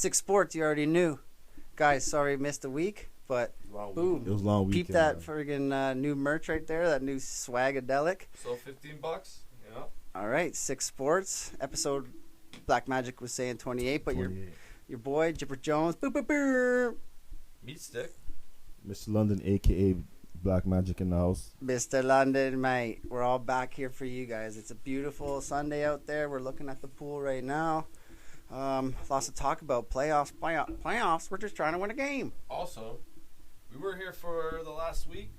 6Sports, you already knew. Guys, sorry missed a week, but boom. It was a long weekend. Peep that friggin' new merch right there, that new swagadelic. So $15? Yeah. All right, 6Sports. Episode Black Magic was saying 28, but 28. your boy, Jipper Jones. Boop, boop, boop. Meat stick. Mr. London, a.k.a. Black Magic in the house. Mr. London, mate. We're all back here for you guys. It's a beautiful Sunday out there. We're looking at the pool right now. Lots to talk about. Playoffs. We're just trying to win a game. Also, we were here for the last week.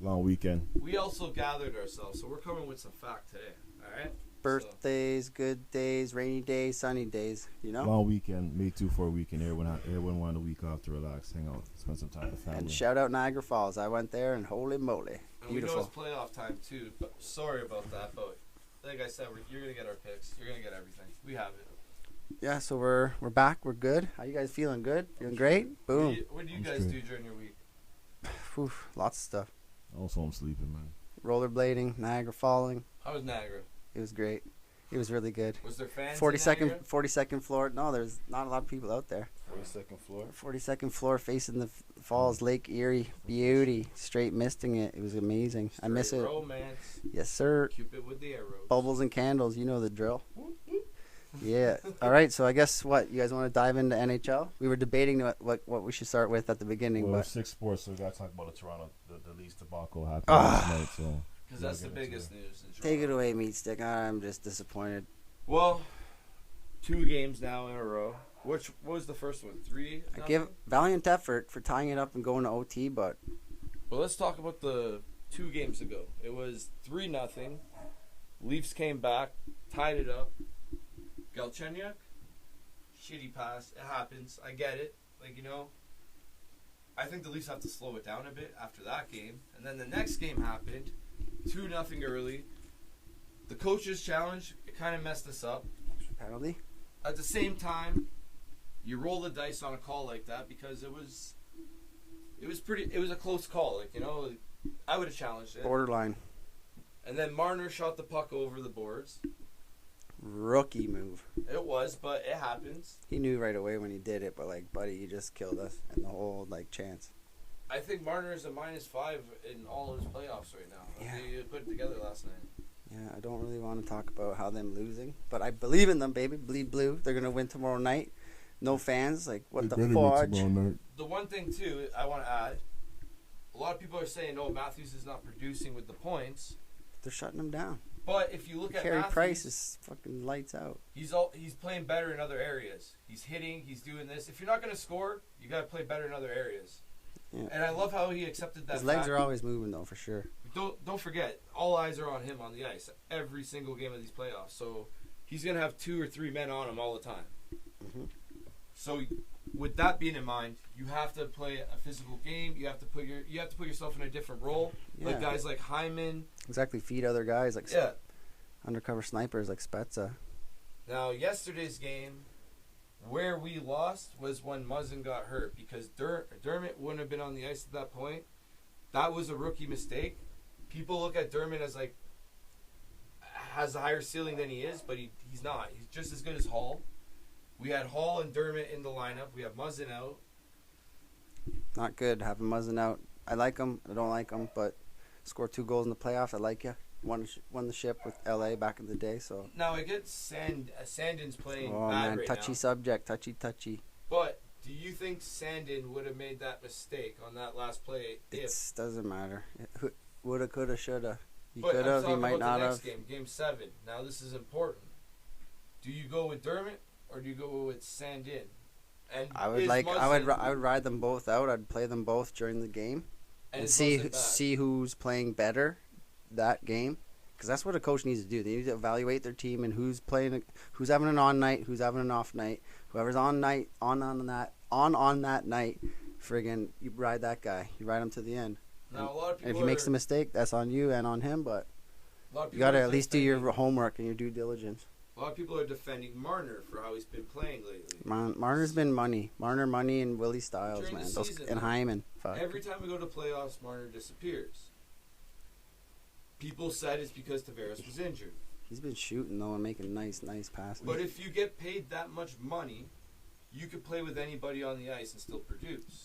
Long weekend. We also gathered ourselves, so we're coming with some fact today. All right. Birthdays, good days, rainy days, sunny days. You know. Long weekend. Made two for a weekend. Everyone wanted a week off to relax, hang out, spend some time with family. And shout out Niagara Falls. I went there and holy moly, And beautiful. we know it's playoff time too. But sorry about that. But like I said, you're gonna get our picks. You're gonna get everything. We have it. Yeah, so we're back. We're good. How you guys feeling? Good? Feeling great? Boom. What do you I'm guys straight. do during your week? Oof, lots of stuff. Also, I'm sleeping, man. Rollerblading, Niagara Falling. How was Niagara? It was great. It was really good. Was there fans? 42nd floor. No, there's not a lot of people out there. 42nd floor. 42nd floor facing the falls, Lake Erie. Beauty. Straight misting it. It was amazing. I miss it. Romance. Yes, sir. Cupid with the arrows. Bubbles and candles. You know the drill. Yeah. All right. So I guess what you guys want to dive into NHL? We were debating what we should start with at the beginning, Well, but 6Sports, so we got to talk about the Toronto, the Leafs debacle happened Ah. last night. So Because that's the biggest news. In take it Toronto. away, meat stick. I'm just disappointed. Well, 2 games now in a row. What was the first one? 3? I give valiant effort for tying it up and going to OT, but Well, let's talk about the 2 games ago. It was 3-0. Leafs came back, tied it up. Galchenyuk, shitty pass. It happens. I get it. I think the Leafs have to slow it down a bit after that game. And then the next game happened, 2-0 early. The coach's challenge, it kind of messed us up. penalty. At the same time, you roll the dice on a call like that because it was a close call. I would have challenged it. Borderline. And then Marner shot the puck over the boards. Rookie move. It was, but it happens. He knew right away when he did it, but buddy, you just killed us and the whole chance. I think Marner is a -5 in all his playoffs right now. Yeah. He put it together last night. Yeah, I don't really want to talk about how them losing, but I believe in them, baby. Bleed blue. They're gonna win tomorrow night. No fans. What the fudge? The one thing too, I want to add. A lot of people are saying, "Oh, Matthews is not producing with the points." They're shutting them down. But if you look at Carey Matthews, Price is fucking lights out. he's playing better in other areas. He's hitting. He's doing this. If you're not going to score, you got to play better in other areas. Yeah. And I love how he accepted that. His legs fact. are always moving though, for sure. Don't forget, all eyes are on him on the ice every single game of these playoffs. So he's going to have 2 or 3 men on him all the time. Mhm. So with that being in mind, you have to play a physical game. You have to put yourself in a different role. Yeah. Like guys like Hyman. Exactly. Feed other guys Yeah. undercover snipers like Spezza. Now yesterday's game, where we lost was when Muzzin got hurt because Dermott wouldn't have been on the ice at that point. That was a rookie mistake. People look at Dermott as has a higher ceiling than he is, but he's not. He's just as good as Hall. We had Hall and Dermott in the lineup. We have Muzzin out. Not good having Muzzin out. I like him. I don't like him, but scored 2 goals in the playoffs. I like you. Won the ship with LA back in the day. So. Now I get Sandin's playing Oh bad man, right touchy now. subject, touchy. But do you think Sandin would have made that mistake on that last play It if? doesn't matter. Woulda, coulda, shoulda. He But could I'm have. He talking might about not the next have. game 7. Now this is important. Do you go with Dermott or do you go with Sandin? And I would is Muzzin- I would ride them both out. I'd play them both during the game and is see Muzzin back? see who's playing better that game. Because that's what a coach needs to do. They need to evaluate their team and who's playing, who's having an on night, who's having an off night. Whoever's on that night, friggin', you ride that guy. You ride him to the end. Now a lot of people. And if he makes a mistake, that's on you and on him. But a lot of you people gotta are at least do your defending- homework and your due diligence. A lot of people are defending Marner for how he's been playing lately. Marner's been money, and Willie Styles, During the man. Those season, and Hyman. Fuck. Every time we go to playoffs, Marner disappears. People said it's because Tavares was injured. He's been shooting though and making nice passes. But if you get paid that much money, you could play with anybody on the ice and still produce.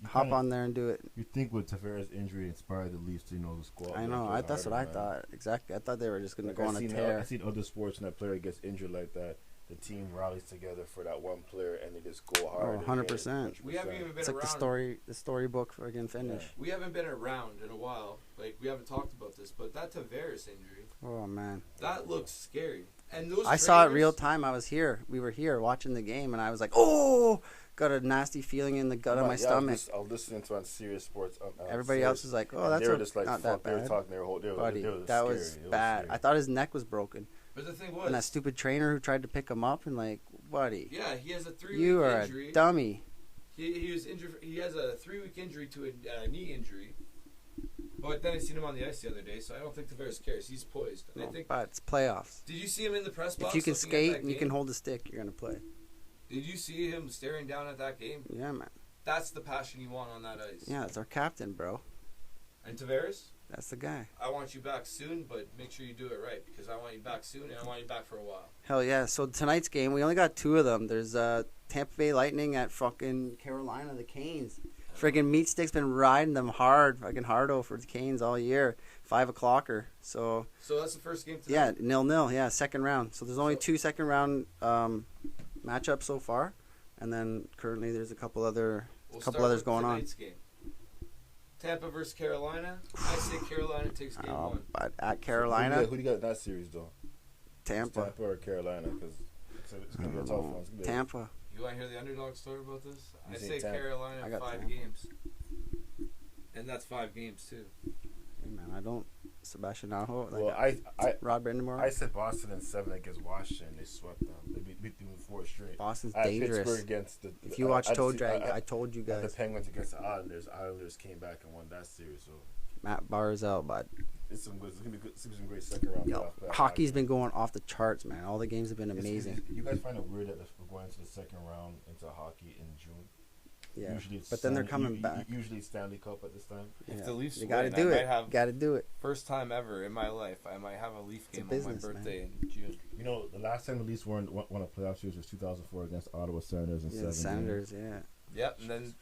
Hop on there and do it. You think with Tavares' injury inspired the Leafs to, to squad? I know. That's what I thought. Exactly. I thought they were just going to go on a tear. I've seen other sports when a player gets injured like that, the team rallies together for that one player and they just go hard. 100%. We haven't even been it's around. Like the storybook friggin' finish. Yeah. We haven't been around in a while. Like, we haven't talked about this, but that Tavares injury. Oh, man. That looks scary. And those I saw it real time. I was here. We were here watching the game, and I was like, oh, got a nasty feeling in the gut of my stomach. I was listening to on 6Sports. Everybody else was like, oh, that's not that bad. They were talking their whole Buddy, that was bad. I thought his neck was broken. But the thing was, and that stupid trainer who tried to pick him up and like, buddy. Yeah, he has a 3-week injury. You are a dummy. He was injured. He has a 3-week injury to a knee injury. But then I seen him on the ice the other day, so I don't think Tavares cares. He's poised. And I think, but it's playoffs. Did you see him in the press box? If you can skate and you can hold a stick, you're gonna play. Did you see him staring down at that game? Yeah, man. That's the passion you want on that ice. Yeah, it's our captain, bro. And Tavares? That's the guy. I want you back soon, but make sure you do it right because I want you back soon and I want you back for a while. Hell yeah. So tonight's game, we only got 2 of them. There's Tampa Bay Lightning at fucking Carolina, the Canes. Friggin' Meat Stick's been riding them hard, fucking hardo for the Canes all year. 5 o'clocker. So that's the first game Yeah, tonight? 0-0. Yeah, second round. So there's only 2 second round matchups so far. And then currently there's a couple others going on. Game. Tampa versus Carolina. I say Carolina takes game 1. But at Carolina. Who do you got in that series, though? Tampa or Carolina? Because it's going to be a tough one. Tampa. You want to hear the underdog story about this? I say Tampa. Carolina in 5 games. And that's 5 games, too. Hey, man, I don't. Sebastian Aho. Rod Brindamore. I said Boston in 7 against Washington. They swept them. They beat them in 4 straight. Boston's dangerous. Pittsburgh against the. If you watch Toe Drag, I told you guys. The Penguins against the Islanders. Islanders came back and won that series. So Matt Barzal, but it's gonna be good. Some great second round. Hockey's been going off the charts, man. All the games have been amazing. You guys find it weird that we're going to the second round into hockey in June? Yeah, but then they're coming back. Usually Stanley Cup at this time. Yeah. If the Leafs you got to do it. Got to do it. First time ever in my life, I might have a Leaf game on my birthday in June. You know, the last time the Leafs won a playoff series was 2004 against Ottawa Senators in 7 Senators, games. Yep, and then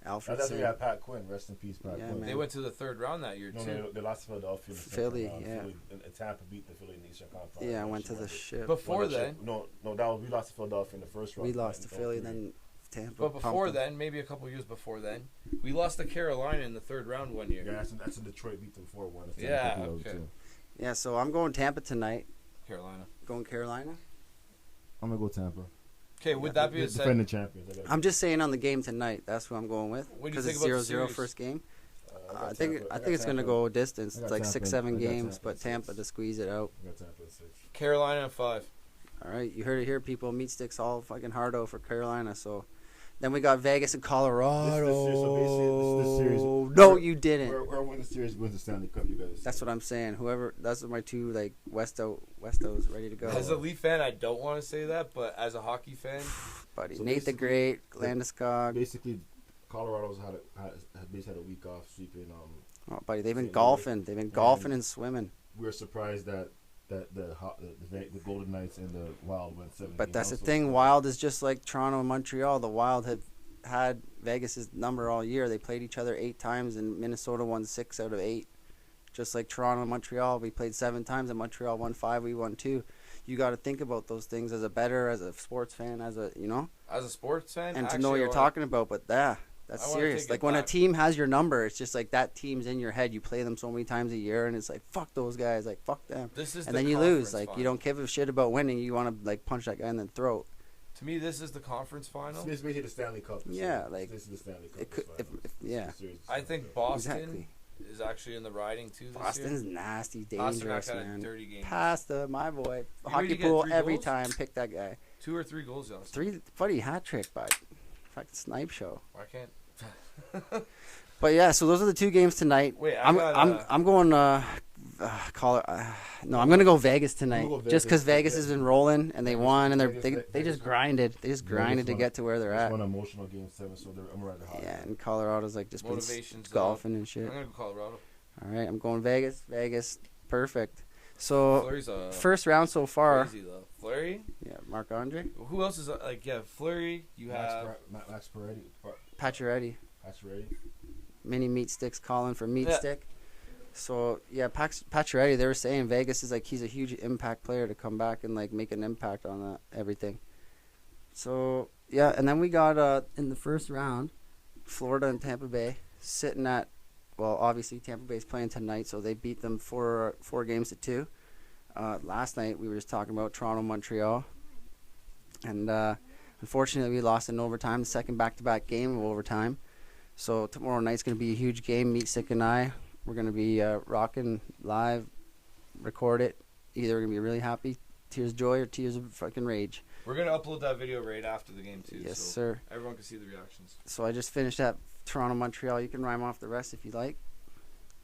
Alfred. That's when we had Pat Quinn. Rest in peace, Pat Quinn. Man. They went to the 3rd round that year too. No, they lost to Philadelphia. Philly, yeah. And Tampa beat the Philly in the Eastern Conference. Yeah, I went to the ship. Before then, we lost to Philadelphia in the first round. We lost to Philly, then Tampa. But before then, maybe a couple years before then, we lost to Carolina in the 3rd round one year. Yeah, that's in Detroit. Beat them 4-1. Yeah, okay. Yeah, so I'm going Tampa tonight. Carolina. Going Carolina. I'm gonna go Tampa. Okay, would that be a defending champions? I'm just saying on the game tonight. That's who I'm going with. Because it's 0-0 first game. I think it's gonna go distance. It's like 6-7 games, but Tampa to squeeze it out. I got Tampa at 6. Carolina at 5. All right, you heard it here, people. Meat Sticks all fucking hardo for Carolina. So then we got Vegas and Colorado. This series, no, you didn't. Whoever wins the series wins the Stanley Cup. You guys. That's what I'm saying. That's my 2 like Westos ready to go. As a Leaf fan, I don't want to say that, but as a hockey fan, buddy, Nate the Great, Landeskog. Basically, Colorado's had a week off sweeping. Oh, buddy, they've been golfing. They've been golfing and swimming. We're surprised that the Golden Knights and the Wild went 7. But that's the thing. Wild is just like Toronto and Montreal. The Wild have had Vegas' number all year. They played each other 8 times, and Minnesota won 6 out of 8. Just like Toronto and Montreal, we played 7 times, and Montreal won 5. We won 2. You got to think about those things as a bettor, as a sports fan, as a sports fan, and to know what you're talking about. But that's serious. Like when a team has your number, it's just like that team's in your head. You play them so many times a year, and it's like fuck those guys, like fuck them. And then you lose. Like you don't give a shit about winning. You want to like punch that guy in the throat. To me, this is the conference final. This is basically the Stanley Cup. Like this is the Stanley Cup. I think Boston is actually in the riding too. Boston's nasty, dangerous, man. Dirty game. Pasta, my boy. Hockey pool every time. Pick that guy. 2 or 3 goals, Josh. 3 funny hat trick, but fucking snipe show. I can't. But yeah, so those are the 2 games tonight. Wait, I'm going. No, I'm gonna go Vegas tonight, just because Vegas has been rolling and they won and they just grinded. They just grinded to get to where they're at. One emotional game 7, so I'm rather hot. Yeah, and Colorado's like just been golfing and shit. I'm gonna go Colorado. All right, I'm going Vegas. Vegas, perfect. So Fleury's a first round so far. crazy though. Fleury. Yeah, Marc Andre, Who else is like? Yeah, Fleury. You have Max Peretti. Pacioretty, Pacioretty. mini meat sticks calling for meat Yeah. stick. So yeah, Pacioretty. They were saying Vegas is like he's a huge impact player to come back and like make an impact on everything. So yeah, and then we got in the first round, Florida and Tampa Bay sitting at, well, obviously Tampa Bay's playing tonight, so they beat them 4-2. Last night we were just talking about Toronto, Montreal, and unfortunately we lost in overtime, the second back-to-back game of overtime. So tomorrow night's going to be a huge game. Meat Stick and I, we're going to be rocking live, record it. Either we're going to be really happy, tears of joy, or tears of fucking rage. We're gonna upload that video right after the game too. Yes, so sir. Everyone can see the reactions. So I just finished that Toronto, Montreal. You can rhyme off the rest if you like.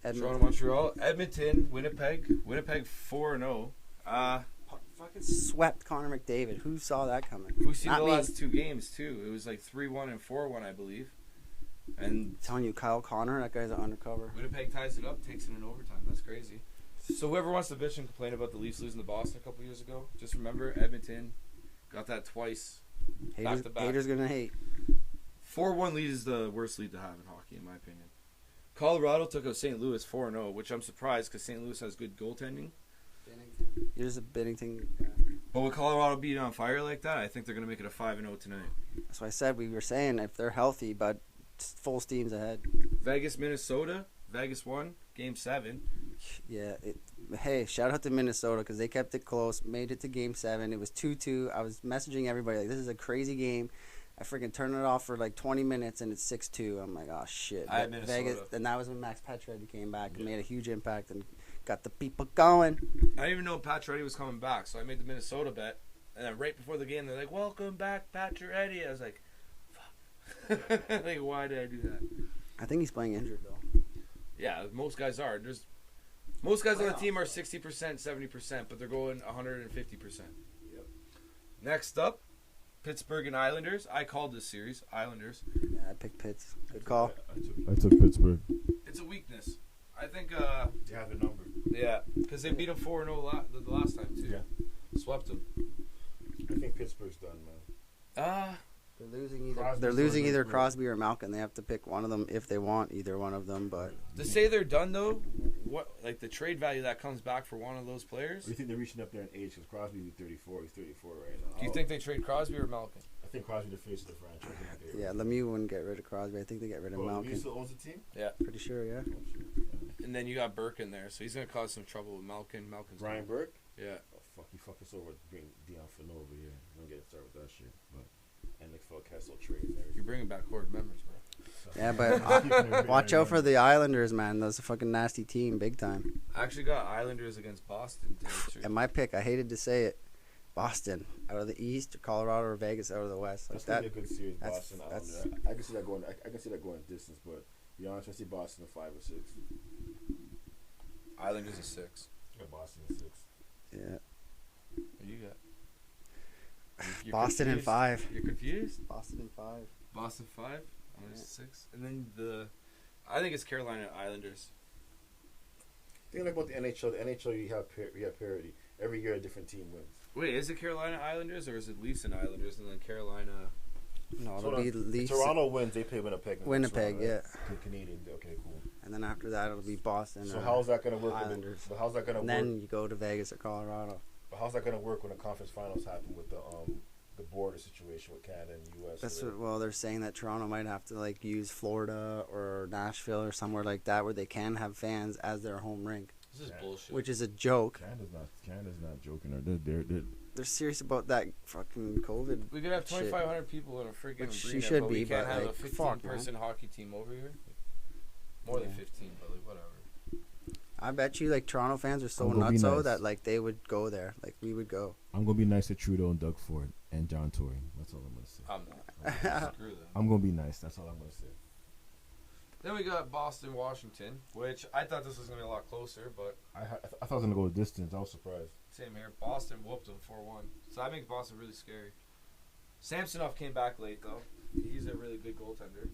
Toronto, Montreal, Edmonton, Winnipeg. Winnipeg 4-0. Fucking swept Connor McDavid. Who saw that coming? Who's seen Not the me. last two games too? It was like 3-1 and 4-1, I believe. And I'm telling you, Kyle Connor, that guy's an undercover. Winnipeg ties it up, takes it in overtime. That's crazy. So whoever wants to bitch and complain about the Leafs losing to Boston a couple years ago, just remember Edmonton got that twice. Haters, Back to back. haters gonna hate. 4-1 lead is the worst lead to have in hockey, in my opinion. Colorado took out St. Louis 4-0, which I'm surprised because St. Louis has good goaltending. Here's a Binnington. But with Colorado being on fire like that, I think they're going to make it a 5-0 tonight. That's why I said we were saying if they're healthy, but full steam's ahead. Vegas, Minnesota. Vegas won. Game 7. Yeah. Hey, shout out to Minnesota because they kept it close, made it to Game 7. It was 2-2. I was messaging everybody like, this is a crazy game. I freaking turned it off for like 20 minutes and it's 6-2. I'm like, oh shit. I had Minnesota. Vegas, and that was when Max Pacioretty came back and made a huge impact and got the people going. I didn't even know Pacioretty was coming back, so I made the Minnesota bet. And then right before the game, they're like, welcome back, Pacioretty. I was like, fuck. Like, why did I do that? I think he's playing injured though. Yeah, most guys are. Most guys on the team are 60%, 70%, but they're going 150%. Yep. Next up, Pittsburgh and Islanders. I called this series, Islanders. Yeah, I picked Pitts. Good call. I took Pittsburgh. It's a weakness. I think, They have the number. yeah, because they beat them 4-0 the last time, too. Yeah. Swept them. I think Pittsburgh's done, man. They're losing either. Crosby's They're losing doing either good. Crosby or Malkin. They have to pick one of them if they want either one of them. But To say they're done, though, what like the trade value that comes back for one of those players? Do you think they're reaching up there in age? Because Crosby's 34. He's 34 right now. Do you think they trade Crosby or Malkin? I think Crosby the face of the franchise. yeah, Lemieux wouldn't get rid of Crosby. I think they get rid of He Malkin. still owns the team? Pretty sure, yeah. Oh, shit. And then you got Burke in there, so he's going to cause some trouble with Malkin. Malkin's Brian Burke? Yeah. Oh, fuck. You fuck us over to bring Dion Phaneau over here. Don't get started with that shit. But, and Nick Forecastle trade and You're everything. bringing back horde members, bro. Yeah, but watch out for the Islanders, man. That's a fucking nasty team, big time. I actually got Islanders against Boston. And my pick, I hated to say it, Boston out of the East, or Colorado or Vegas out of the West. Like That's gonna that. be a good series, that's- Boston. that's- I can see that going. I can see that going distance, but to be honest, I see Boston at 5 or 6. Islanders a 6. I got Boston at 6. Yeah, What do you got? You're Boston in confused? 5. You're confused? Boston in 5. Boston 5? I'm Yeah. 6. And then I think it's Carolina Islanders. Think about the NHL. The NHL, you have parity. Every year, a different team wins. Wait, is it Carolina Islanders or is it Leafs and Islanders and then Carolina? No, So it'll be if Leafs. Toronto wins, they play Winnipeg. in the next Winnipeg, round, right? yeah. The Canadian. Okay, cool. And then after that, it'll be Boston. So or how's that gonna work? Islanders. But how's that gonna And work? then you go to Vegas or Colorado. But how's that gonna work when the conference finals happen with the border situation with Canada and U.S.? That's what, well, they're saying that Toronto might have to like use Florida or Nashville or somewhere like that where they can have fans as their home rink, This is Yeah. bullshit. which is a joke. Canada's not joking. They're serious about that fucking COVID. We could have shit. 2,500 people in a freaking Which arena, you should but be, we can't but, have like, a fuck, 15-person hockey team over here. More than Yeah. 15, but like whatever. I bet you like Toronto fans are so I'm gonna be nutso nice. that like they would go there, like we would go. I'm gonna be nice to Trudeau and Doug Ford and John Tory. That's all I'm gonna say. I'm not. Screw them. I'm gonna be nice. That's all I'm gonna say. Then we got Boston, Washington, which I thought this was gonna be a lot closer, but I thought I was gonna go distance. I was surprised. same here. Boston whooped them 4-1, so that makes Boston really scary. Samsonov came back late though. He's a really good goaltender.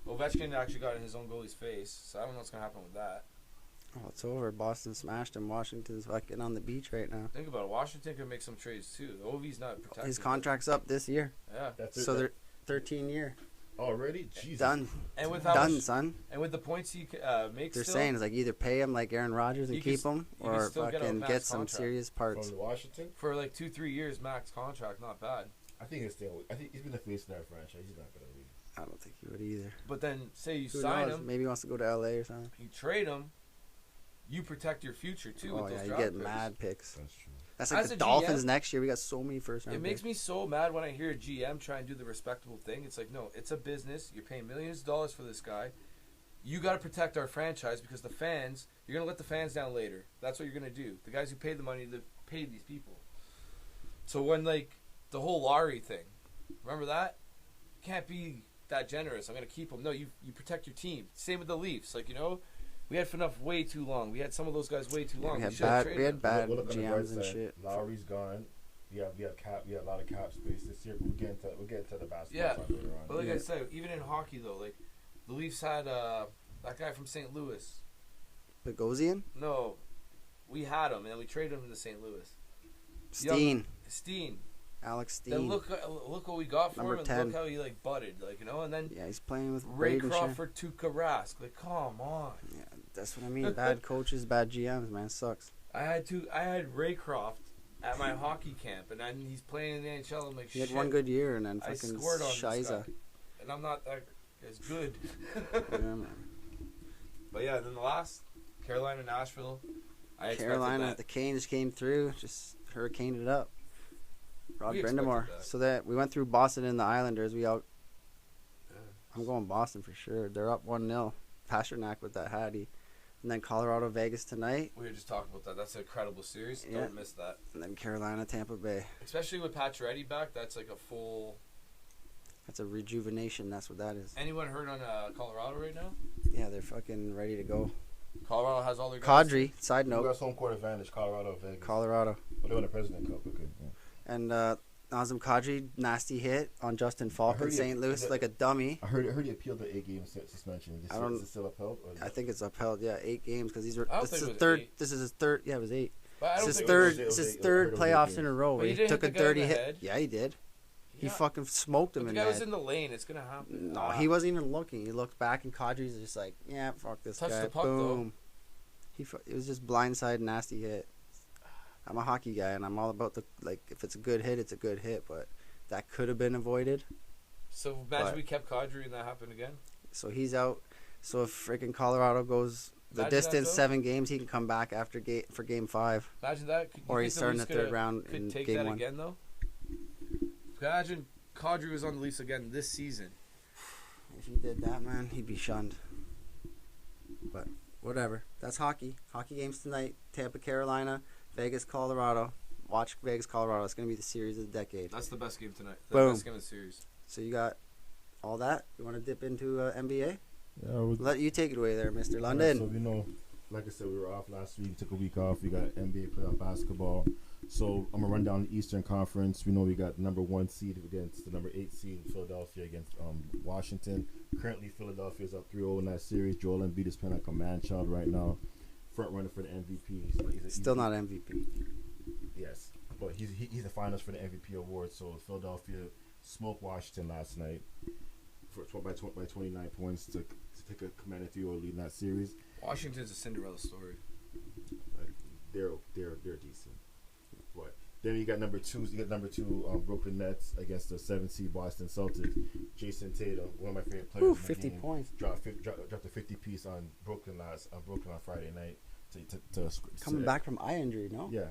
Ovechkin actually got in his own goalie's face, so I don't know what's gonna happen with that. Oh, it's over. Boston smashed him. Washington's fucking on the beach right now. Think about it. Washington could make some trades too. The OV's not protected. His contract's up this year. Yeah. That's it. So they're 13-year. Already? Jesus. Done. And with how Done, much, son. and with the points he makes, They're still, saying it's like either pay him like Aaron Rodgers and You keep can him, you can or still get a fucking max get some contract. serious parts. From Washington? for like 2-3 years max contract, not bad. I think he's staying. I think he's been the face of that franchise. He's not gonna leave. I don't think he would either. But then say you Who sign knows? him, Maybe he wants to go to LA or something. you trade him, you protect your future too Oh with yeah, those you draft get picks. mad picks. That's true. That's like As the a Dolphins GM, next year. We got so many first round It makes picks. me so mad when I hear a GM try and do the respectable thing. It's like, no, it's a business. You're paying millions of dollars for this guy. You got to protect our franchise because the fans, you're going to let the fans down later. That's what you're going to do. The guys who paid the money to pay these people. So when, like, the whole Laurie thing, remember that? Can't be that generous. I'm going to keep him. No, you protect your team. Same with the Leafs. Like, you know, we had enough way too long. We had some of those guys way too long. We had should have bad, traded we them. had bad We'll look on the bright GMs and side. shit. Lowry's gone. We have a lot of cap space this year. But we'll get into the basketball Yeah. side later on. But like Yeah. I said, even in hockey, though, like, the Leafs had that guy from St. Louis. Bogosian, No, we had him, and then we traded him to St. Louis. Steen. Alex Then Steen. look what we got for Number him, and 10. look how he like butted, like, you know. And then Yeah, he's playing with Ray Braden Crawford to Rask. Like, come on. Yeah, that's what I mean. Bad coaches, bad GMs, man. Sucks. I had Ray Croft at my hockey camp, and then he's playing in the NHL. I'm like, He had shit. one good year, and then I fucking scored on this Shiza. guy, and I'm not that as good. Yeah, man. But yeah, then the last Carolina, Nashville. I expected Carolina, that. the Canes came through, just hurricaned it up. Rod We expected Brindamore. that. So that we went through Boston and the Islanders. Yeah. I'm going Boston for sure. They're up 1-0. Pasternak with that hattie. And then Colorado, Vegas tonight. We were just talking about that. That's an incredible series. Yeah. Don't miss that. And then Carolina, Tampa Bay. Especially with Pacioretty back, that's like a full. That's a rejuvenation. That's what that is. Anyone heard on Colorado right now? Yeah, they're fucking ready to go. Colorado has all their guys. Kadri, side Who note, has home court advantage? Colorado, Vegas. Colorado. Well, they won the President Cup. Okay. Yeah. And Nazem Kadri, nasty hit on Justin Falk in heard he- St. Louis like a dummy. I heard he appealed the 8 game suspension. Is it still upheld? Or is I it- think it's upheld. Yeah, 8 games because these were. I don't This think is it his was third. 8. This is his third. Yeah, it was 8. But I This don't is think third. it was This is eight. third I heard it was playoffs 8 in a games. row. But Where he he didn't took hit a the guy in dirty the hit. head. Yeah, he did. He Yeah. fucking smoked him But in the the guy was head. in the lane. It's gonna happen. No, he wasn't even looking. He looked back, and Kadri's just like, yeah, fuck this Touched guy. the puck, though. Boom. It was just blindside, nasty hit. I'm a hockey guy, and I'm all about if it's a good hit, it's a good hit. But that could have been avoided. So imagine But- we kept Kadri and that happened again. So he's out. So if freaking Colorado goes the Imagine that, distance, though. 7 games, he can come back after for game 5. Imagine that. You Or think he's the starting Leafs the third could- round Could in take game that 1. again though. Imagine Kadri was on the Leafs again this season. If he did that, man, he'd be shunned. But whatever. That's hockey. Hockey games tonight. Tampa, Carolina, Vegas, Colorado. Watch Vegas, Colorado. It's going to be the series of the decade. That's the best game tonight. The Boom. best game of the series. So you got all that. You want to dip into NBA? Yeah, we Let you take it away there, Mr. Alright, London. so we know, like I said, we were off last week. Took a week off. We got NBA playoff basketball. So I'm gonna run down the Eastern Conference. We know we got the number 1 seed against the number 8 seed, Philadelphia against Washington. Currently, Philadelphia's up 3-0 in that series. Joel Embiid is playing like a man child right now. Front runner for the MVP. Still not MVP. Yes, but he's the finalist for the MVP award. So Philadelphia smoked Washington last night by 29 points to take a commanding 3-0 lead in that series. Washington's a Cinderella story. They're decent. But then you got number 2. You got number 2 Brooklyn Nets against the 7 seed Boston Celtics. Jason Tatum, one of my favorite players. Ooh, in the 50 game, points. dropped a 50 piece on Brooklyn on Friday night to Coming back from eye injury, no? Yeah,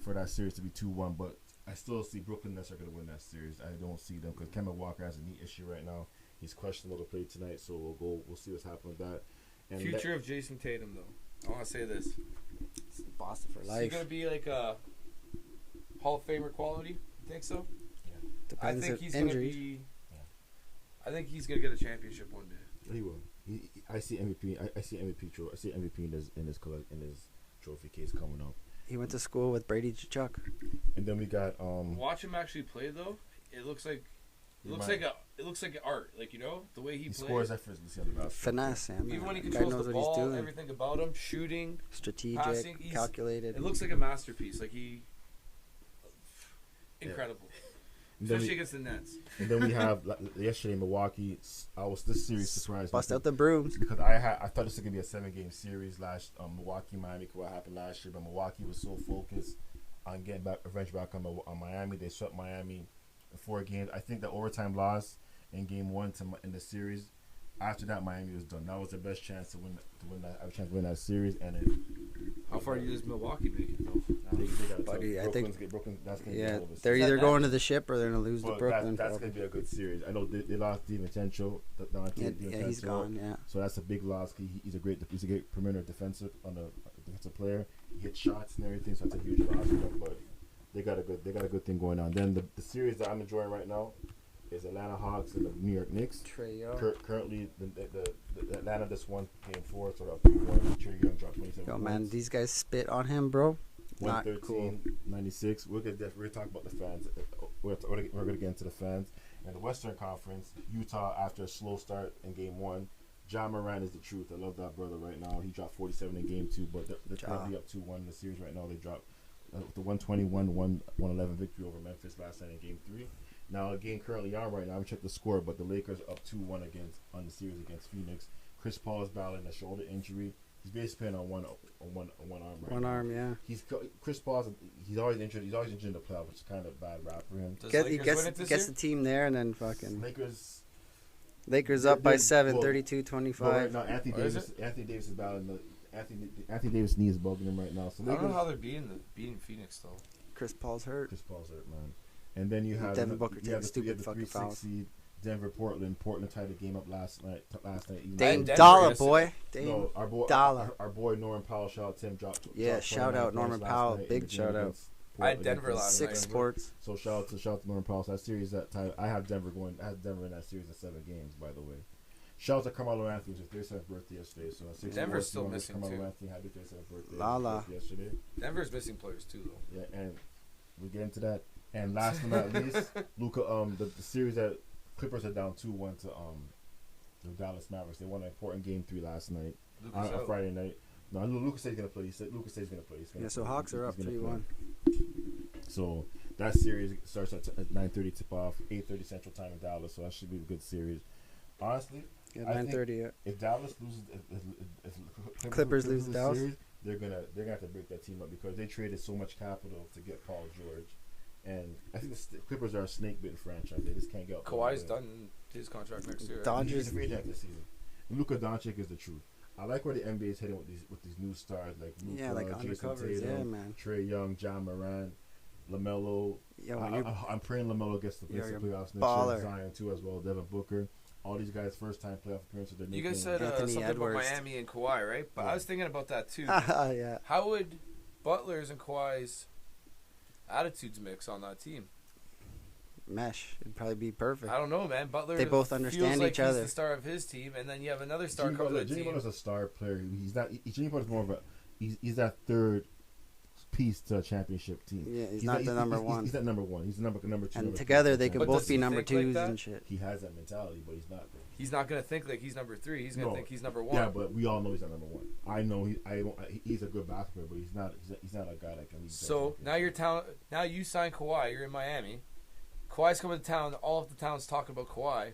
for that series to be 2-1. But I still see Brooklyn Nets are going to win that series. I don't see them because Kemba Walker has a knee issue right now. He's questionable to play tonight, so we'll see what's happening with that. And Future of Jason Tatum though. I want to say this. It's Boston for Is he life. gonna be like a Hall of Famer quality? You think so? I Depends think if he's injuries. gonna be. I think he's gonna get a championship one day. he will. I see MVP. I see MVP. I see MVP in his trophy case coming up. He went to school with Brady Chuck. And then we got Watch him actually play though. It looks like It looks like an art, like the way he plays. Scores effortlessly on the basketball. Finesse, man. Even when he Guy controls knows the what he's ball, doing. everything about him, shooting, Strategic, passing, calculated. It looks like a masterpiece. Like incredible. Especially against the Nets. And then we have yesterday Milwaukee. This series surprised me. Bust out the brooms. Because I thought this was gonna be a 7-game series Milwaukee Miami, what happened last year, but Milwaukee was so focused on getting revenge back on Miami. They swept Miami in 4 games. I think the overtime loss in game 1 in the series. After that, Miami was done. That was their best chance to win that series. And how far does Milwaukee make it though? They got Buddy, I think Brooklyn. That's gonna yeah, be they're either going to the ship or they're gonna lose to but Brooklyn. That's gonna be a good series. I know they lost DiVincenzo. Yeah, he's gone. Yeah. So that's a big loss. He's a great perimeter defensive defensive player. He hits shots and everything. So that's a huge loss for them. But they got a good thing going on. Then the series that I'm enjoying right now is Atlanta Hawks and the New York Knicks. Trae Young. Currently, the Atlanta just won game 4, so up 2-1. Trae Young dropped 27 Yo, points. man, these guys spit on him, bro. Not 113, cool. 96. We're gonna talk about the fans. We're gonna get into the fans. In the Western Conference, Utah after a slow start in game 1. Ja Morant is the truth. I love that brother right now. He dropped 47 in game 2, but they're currently up 2-1 in the series right now. They dropped the 121-111 victory over Memphis last night in game 3. Now, a game currently on right now. I haven't checked the score, but the Lakers are up 2-1 on the series against Phoenix. Chris Paul is battling a shoulder injury. He's basically playing on one arm right now. One arm, yeah. Chris Paul's he's always injured. He's always injured in the playoffs, which is kind of bad rap for him. He gets the team there and then fucking Lakers up by 7, 32-25. Right now, Anthony Davis is battling Anthony Davis' knee is bugging him right now. So I don't know how they're beating Phoenix though. Chris Paul's hurt, man. And then you have Devin Booker taking stupid fucking fouls. Seed, Denver, Portland. Portland tied the game up last night. Dame Dollar, boy. No, our boy Dollar. Our boy Norman Powell. Shout out to him. Dropped shout out Norman Powell. Big shout out. I had Denver last night. 6Sports. So shout out to Norman Powell. So that series I have Denver in that series of 7 games. By the way, shout out to Carmelo Anthony. It was his 37th birthday yesterday. So Denver's still missing Carmelo too. Anthony happy 37th birthday. Lala. Yesterday. Denver's missing players too though. Yeah, and we get into that. And last but not least, Luka. The series that Clippers are down 2-1 to the Dallas Mavericks. They won an important game 3 last night on Friday night. No, Luka says he's gonna play. He said Luka says he's gonna play. So Hawks are up 3-1. So that series starts at 9:30 tip off, 8:30 Central Time in Dallas. So that should be a good series. Honestly, Yeah, 9:30. If Dallas loses, if Clippers lose Dallas, series, they're gonna have to break that team up because they traded so much capital to get Paul George. And I think the Clippers are a snake-bitten franchise. They just can't get up. Kawhi's done his contract next year. Dodgers. He's a free agent this season. Luka Doncic is the truth. I like where the NBA is heading with these new stars like Luka, like Jason undercovers, Tatum, man. Trae Young, Ja Morant, LaMelo. Yo, I'm praying LaMelo gets the playoffs next baller. year. Zion too as well. Devin Booker. All these guys first-time playoff appearances. You guys said something about Miami and Kawhi, right? But I was thinking about that too. Yeah. How would Butler's and Kawhi's attitudes mix on that team? Mesh. It'd probably be perfect. I don't know, man. Butler. They both understand feels like each other. He's the star of his team, and then you have another star coming to the team. Jimmy Butler's a star player. He's not. Jimmy Butler's more of a. He's that third piece to a championship team. Yeah, he's not the number one. He's not number one. He's the number 2. And together they could But both be number think like 2s that? and shit. He has that mentality, but he's not. He's not gonna think like he's number 3. He's gonna think he's number 1. Yeah, but we all know he's not number 1. I know he's a good basketball player, but he's not a guy that can lead. So now now you sign Kawhi. You're in Miami. Kawhi's coming to town. All of the town's talking about Kawhi.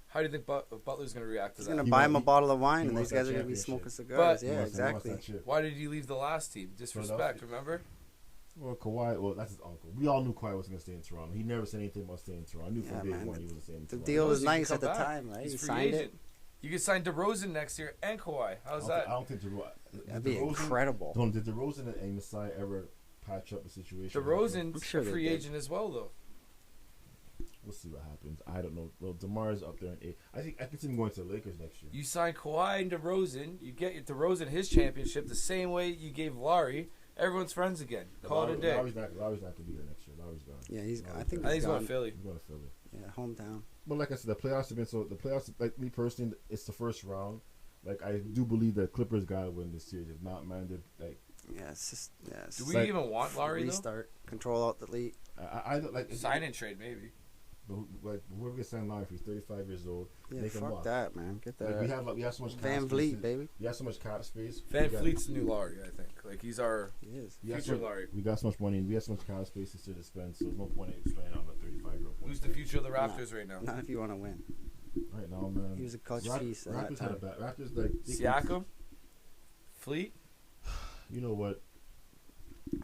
How do you think Butler's going to react to He's that? going to buy him a bottle of wine, and wants these guys are that going to be championship. smoking cigars. But- Yeah, exactly. Why did he leave the last team? Disrespect, remember? Well, Kawhi, that's his uncle. We all knew Kawhi wasn't going to stay in Toronto. He never said anything about staying in Toronto. I knew from day one he wasn't staying in The Toronto. deal was He can nice come at the back. time, right? He's He free signed agent. You could sign DeRozan next year and Kawhi. How's that? I don't think DeRozan. That'd be incredible. Did DeRozan and Masai ever patch up the situation? DeRozan's sure a they free did. agent as well, though. We'll see what happens. I don't know. Well, DeMar's up there in 8. I can see him going to the Lakers next year. You sign Kawhi and DeRozan. You get DeRozan his championship the same way you gave Larry. Everyone's friends again. Call it a day. Lowry's not going to be there next year. Lowry's gone. Yeah, he's. I think he's he's going gone. to Philly. He's going to Philly. Yeah, hometown. But like I said, the playoffs have been so. The playoffs, like me personally, it's the first round. Like I do believe that Clippers got to win this series. If not, man, like. Yeah, it's just. Yeah, Do we even want Larry restart? Control alt delete. I don't like sign and trade maybe. Like whoever gets signed Lowry, he's 35 years old. Yeah, Make him fuck walk. that, man. Get that. Like we have so much cap Van space. Vliet, baby. We have so much cap space. Van Fleet's the new Lowry, I think. Like he's our He is. future Lowry. We got so much money. We have so much cap space to spend. So there's no point in spending on a 35-year-old. Who's the future of the Raptors right now? Not if you want to win. Right now, man. He was a clutch piece at that Raptors had a time. bad. Raptors like Siakam, Fleet. You know what?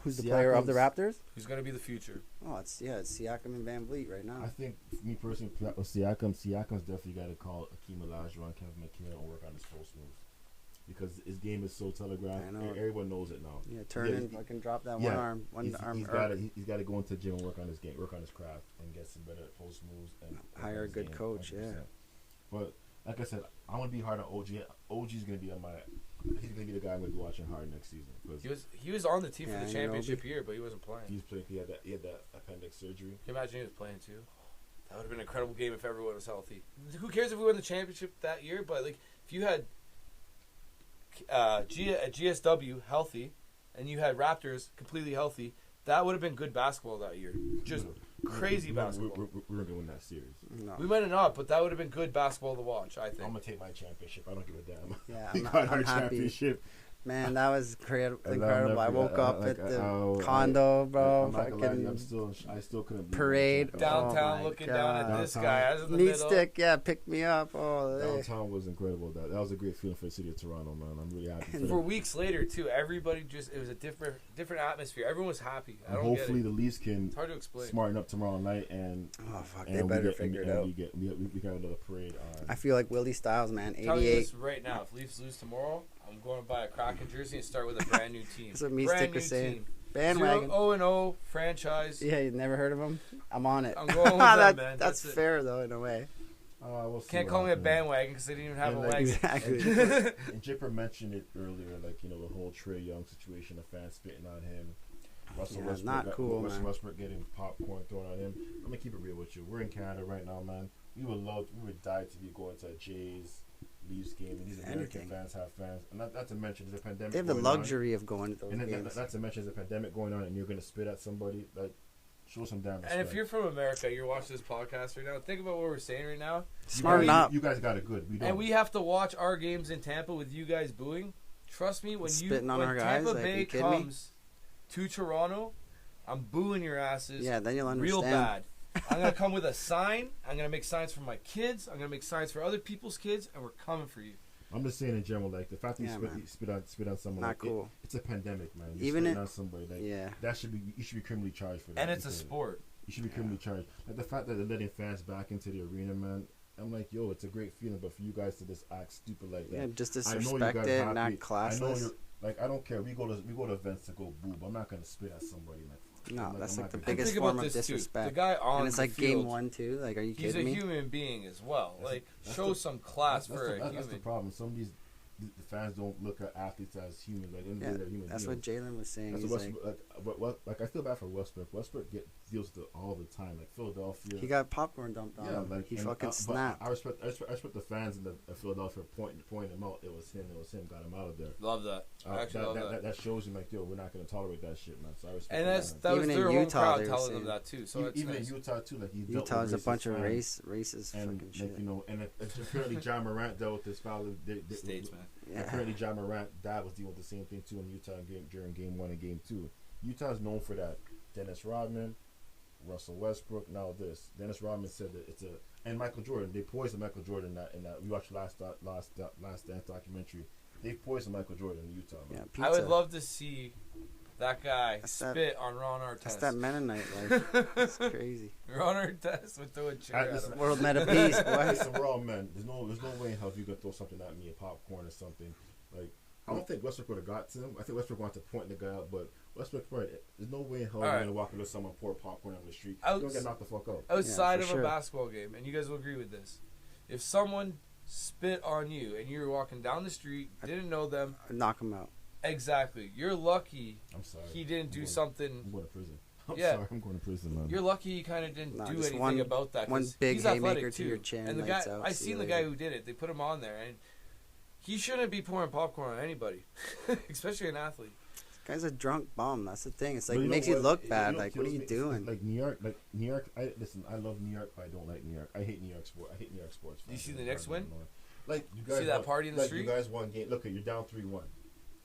Who's the player of the Siakam's- Raptors? Who's gonna be the future? Oh, it's Siakam and Van Vliet right now. I think for me personally, with Siakam's definitely got to call Akeem Olajuwon, Kevin McHale, and work on his post moves because his game is so telegraphed. I know. Everyone knows it now. Yeah, turn and fucking drop that Yeah, one arm. He's got to go into the gym and work on his game, work on his craft, and get some better post moves and Hire a his good game, coach. 100%. Yeah. But like I said, I'm gonna be hard on OG. OG's gonna be on my. He's gonna be the guy I'm gonna be watching hard next season because He was on the team Yeah, for the you know, championship year, but he wasn't playing. he's playing. He had that appendix surgery. Can you imagine he was playing too? That would have been an incredible game if everyone was healthy. Who cares if we won the championship that year? But like, if you had GSW healthy, and you had Raptors completely healthy, that would have been good basketball that year. Just crazy basketball. We're gonna win that series. No. We might have not, but that would have been good basketball to watch. I I'm think. gonna take my championship. I don't give a damn. Yeah, We I'm, got our I'm happy. championship. Man, that was incredible. I'll Incredible. never I woke forget- up like, at the I- condo, bro. I'm not gonna lie to you, Fucking I still couldn't believe parade. it. Downtown Oh my looking down at God. this Downtown. guy. I was in the meat middle. stick. Yeah, pick me up. Oh, Downtown was incredible. That was a great feeling for the city of Toronto, man. I'm really happy. For weeks later too, everybody it was a different atmosphere. Everyone was happy. I And don't hopefully get it. the Leafs can It's hard to explain. smarten up tomorrow night and oh fuck, and they we better get- figure it and out. we got another parade on. I feel like Willie Styles, man. I'm telling you 88. this right now. If Leafs lose tomorrow, I'm going to buy a Kraken jersey and start with a brand new team. That's what Meat brand Stick new was saying. team. Bandwagon. 0-0 franchise. Yeah, you never heard of him? I'm on it. I'm going with them, man. That's That's it. fair though, in a way. We'll see Can't what call me a happens. bandwagon because they didn't even have And a like- wagon. Exactly. And Jipper mentioned it earlier, like the whole Trae Young situation, the fans spitting on him. Russell Yeah, Westbrook, not cool, man. Westbrook getting popcorn thrown on him. I'm gonna keep it real with you. We're in Canada right now, man. We would die to be going to a Jays Leafs game. And these American Anything. fans have fans, and not to mention there's a pandemic. They have the going on. luxury of going to those And then games. not to mention there's a pandemic going on, and you're gonna spit at somebody. Like, show some damn respect. And if you're from America, you're watching this podcast right now, think about what we're saying right now. Smarten up. You guys got it good. We don't. And we have to watch our games in Tampa with you guys booing. Trust me, when Spitting on when our guys, Tampa like, Bay you kidding me? comes to Toronto, I'm booing your asses. Yeah, then you'll understand. Real bad. I'm gonna come with a sign. I'm gonna make signs for my kids. I'm gonna make signs for other people's kids, and we're coming for you. I'm just saying in general, like the fact that Yeah, you man. spit on someone, Not like, cool. it's a pandemic, man. You're Even spitting it- on somebody, like, Yeah. you should be criminally charged for that. And it's a because sport. You should be criminally charged. Like the fact that they're letting fans back into the arena, man. I'm like, yo, it's a great feeling, but for you guys to just act stupid like that, Yeah, just I know you disrespect guys it, happy. not I know classless. you're like, I don't care. We go to events to go boob. I'm not gonna spit at somebody, man. No, I'm that's I'm like the not gonna- And biggest think form about of this, too. disrespect. The guy on And it's the like field, game 1 too. Like, are you he's a kidding me? human being as well. That's- Like, that's show the- some class That's for a that's the human. problem. Some of these the fans don't look at athletes as humans. Like, Yeah, they're human that's beings. what Jalen was saying. That's He's what like, Westbrook, like I feel bad for Westbrook. Westbrook deals with it all the time. Like Philadelphia. he got popcorn dumped on yeah, him. like He and, fucking but snapped. I respect the fans in Philadelphia pointing him out. It was him. Got him out of there. Love that. I actually love that. That shows you like, yo, we're not gonna tolerate that shit, man. So I respect. And the that's fans. that was Even in their home Utah, crowd they were telling them saying- that too. So it's even nice. in Utah too. Like he dealt with Utah's a racist bunch of fans. racist And fucking shit. like and apparently John Morant dealt with this foul. Statesman. Yeah. Apparently John Morant dad was dealing with the same thing too in Utah during game 1 and game 2. Utah's known for that. Dennis Rodman, Russell Westbrook. Now this. Dennis Rodman said that it's a and Michael Jordan. They poisoned Michael Jordan in that we watched last Dance documentary. They poisoned Michael Jordan in Utah. Man. Yeah, pizza. I would love to see that guy That's spit on Ron Artest. That's that Mennonite life. It's crazy. Ron Artest would throw a chair at listen, him. World meta peace, boy. Listen, we're all men. There's no way in hell you gonna throw something at me, a popcorn or something. Like I don't think Westbrook would have got to him. I think Westbrook wanted to point the guy out, but Westbrook, right? There's no way in hell you're right. gonna walk into someone pour popcorn on the street. Outs- You're gonna get knocked the fuck out. Outside Yeah, of for a sure. basketball game, and you guys will agree with this. If someone spit on you and you were walking down the street, didn't know them, Knock him out. exactly. You're lucky I'm sorry. he didn't I'm do going- something. I'm going to prison. I'm Yeah. sorry. I'm going to prison, man. You're lucky he kind of didn't Nah, do just anything one- about that. 'cause one big he's haymaker athletic to too. your chin, And the lights guy, out, I see seen you the guy later. who did it. They put him on there, and he shouldn't be pouring popcorn on anybody, especially an athlete. Guy's a drunk bum. That's the thing. It's like But it know makes you what? look bad. know Like, what are you kills me? doing? Like New York. I love New York, but I don't like New York. I hate New York sport. I hate New York sports. You see the fans. Knicks win? Like you guys See that won- party in the like, street? You guys won game. Look, you're down 3-1.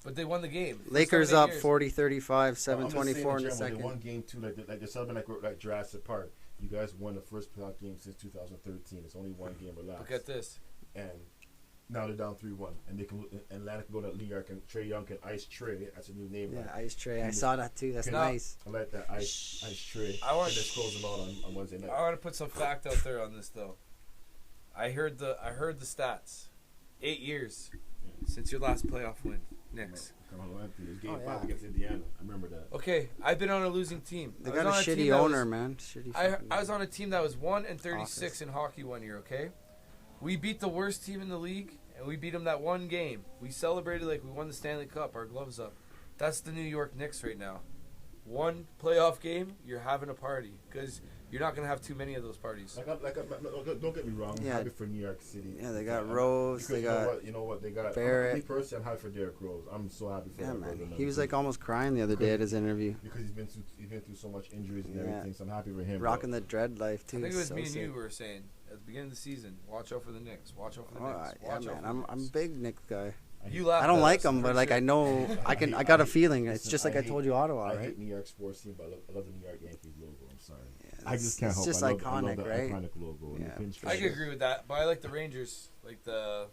But they won the game. First Lakers time in up 8 years. 40-35, I'm just saying 7:24 in the general, second. They won game 2. Like they're celebrating like Jurassic Park. You guys won the first playoff game since 2013. It's only one game relaxed. Look at this. And now they're down 3-1, and they can Atlanta can go to New York, and Trey Young can ice Trey. That's a new name. Yeah, right? Ice Tray. I saw that too. That's Can- nice. I like that ice Trey. I want- And just close them out on Wednesday night. I want to put some fact out there on this though. I heard the stats. 8 years since your last playoff win. Knicks. Come on, Anthony. It was game Oh, 5 yeah. against Indiana. I remember that. Okay, I've been on a losing team. They I got was a on team shitty that was- owner, man. Shitty. I fucking- was on a team that was 1-36 Office. in hockey one year, okay? We beat the worst team in the league, and we beat them that one game. We celebrated like we won the Stanley Cup, our gloves up. That's the New York Knicks right now. One playoff game, you're having a party, because you're not going to have too many of those parties. Don't get me wrong. I'm Yeah. happy for New York City. Yeah, they got I'm- Rose, because they you know got what? You know what? They got Barrett. Me personally, I'm happy for Derrick Rose. I'm so happy for Yeah, that man. brother, He was like almost crying the other day at his interview. because he's been through so much injuries and Yeah. everything. So I'm happy for him. Rocking the dread life too. I think it was So me and sick. you were saying at the beginning of the season, watch out for the Knicks. Watch out for the Oh, Knicks. yeah, Watch out man. for the I'm Knicks. a big Knicks guy. You laughed I don't at like us, them, I'm but pretty like sure. I know I got a feeling. It's Listen, just like I hate- told you, Ottawa, I right? hate New York sports team, but I love the New York Yankees logo. I'm sorry. Yeah, I just can't it's help. just I love iconic, the right? iconic logo. Yeah, And the for I pinstripes. could agree with that, but I like the Rangers, like the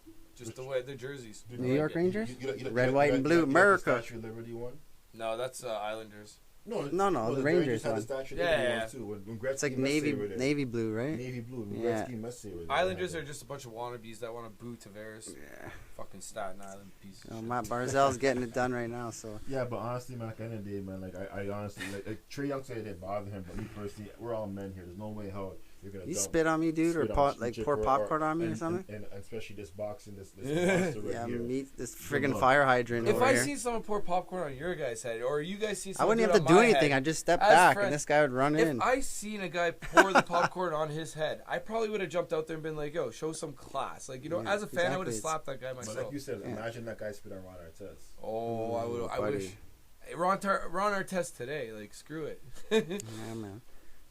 way their jerseys. Dude, New I like York it. Rangers? You Red, white, and blue, like the America. Statue of Liberty one? No, that's Islanders. No, the Rangers had one. the Statue of Yeah, Liberty yeah, one too. When Gretzky It's like Messier navy were there. navy blue, right? Navy blue. When Yeah. Gretzky Messier were there. Islanders are just a bunch of wannabes that want to boo Tavares. Yeah. Fucking Staten Island piece. You know, Matt Barzell's getting it done right now, so Yeah, but honestly, man, at the end of the day, man, like I honestly, like Trey Young said it didn't bother him, but me personally, we're all men here. There's no way how you're gonna you dump- spit on me, dude, or spit on like Chip pour popcorn on me or and- something. and especially this boxing, this Yeah. monster right Yeah, here. meet this Good friggin' luck. fire hydrant If over I here. see someone pour popcorn on your guy's head, or you guys see I someone wouldn't have to it do on my anything. head, I'd just step as back, friends- and this guy would run in. if I seen a guy pour the popcorn on his head, I probably would have jumped out there and been like, "Yo, show some class." Like, you know, Yeah, as a fan, I would have exactly. slapped that guy But myself. like you said, Yeah. imagine that guy spit on Ron Artest. Oh, I would. I buddy. wish. Hey, Ron Artest today. Like, screw it. Yeah, man.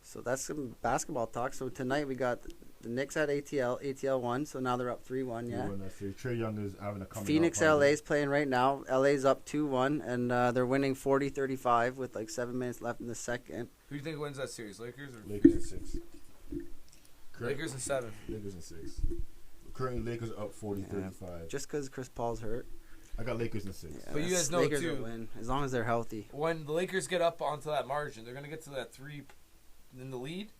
So that's some basketball talk. So tonight we got the Knicks at ATL. ATL won, so now they're up 3-1. Yeah. Trey Young is having a coming Phoenix, out party. LA's playing right now. LA's up 2-1, and they're winning 40-35 with like 7 minutes left in the second. Who do you think wins that series? Lakers or Lakers in 6. Lakers in 7. Lakers in 6. Currently, Lakers are up 40-35. Just because Chris Paul's hurt. I got Lakers in 6. Yeah, But you that's- guys know, Lakers too- will win as long as they're healthy. When the Lakers get up onto that margin, they're gonna get to that 3 in the lead.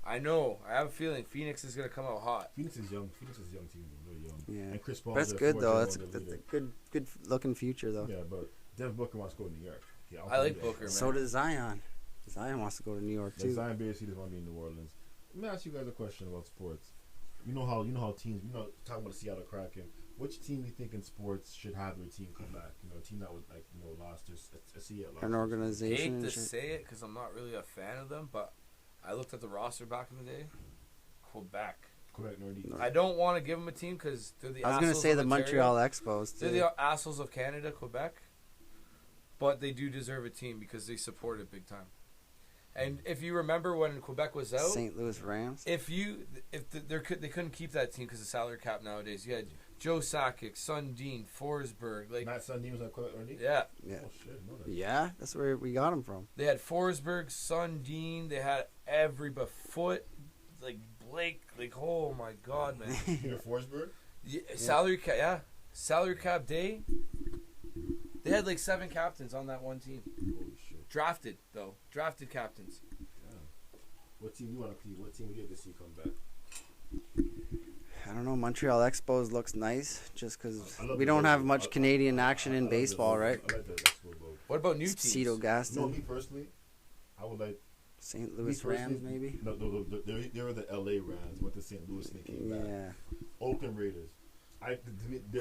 I know. I have a feeling Phoenix is gonna come out hot. Phoenix is young. Phoenix is a young team. They're young. Yeah. And Chris Paul. But that's good though. That's a good looking future though. Yeah, but Devin Booker wants to go to New York. Yeah, I like Booker, man. So does Zion. Zion wants to go to New York Like too. Zion basically doesn't want to be in New Orleans. Let me ask you guys a question about sports. You know how teams, talking about the Seattle Kraken. Which team do you think in sports should have their team come back? You know, a team that would lost their Seattle. An I organization. hate and to shit. say it because I'm not really a fan of them, but I looked at the roster back in the day. Quebec. Quebec Nordique. No. I don't want to give them a team because they're the. I was gonna assholes say of the Ontario. Montreal Expos. They're Too. the assholes of Canada, Quebec. But they do deserve a team because they support it big time. And if you remember when Quebec was out, St. Louis Rams. they couldn't keep that team because of salary cap nowadays. You had Joe Sakic, Sundin, Forsberg, like Matt Sundin was on Quebec Nordique? yeah, Yeah. Oh, shit. No, that. Yeah, that's where we got him from. they had Forsberg, Sundin, they had everybody, Foot, like Blake, like oh my god, man. Peter Forsberg? Yeah, salary cap day. They had like 7 captains on that one team. Holy shit. Drafted captains. Yeah. What team you want to see? What team would you like to see come back? I don't know. Montreal Expos looks nice just because I love we the don't have logo. much Canadian action I in like the baseball, logo. right? I like the Expo logo. What about new teams? Cito Gaston, No, me personally, I would like. St. me Louis Rams, personally- maybe. No, they were the LA Rams. Went to St. Louis and they came back. Yeah, Oakland Raiders.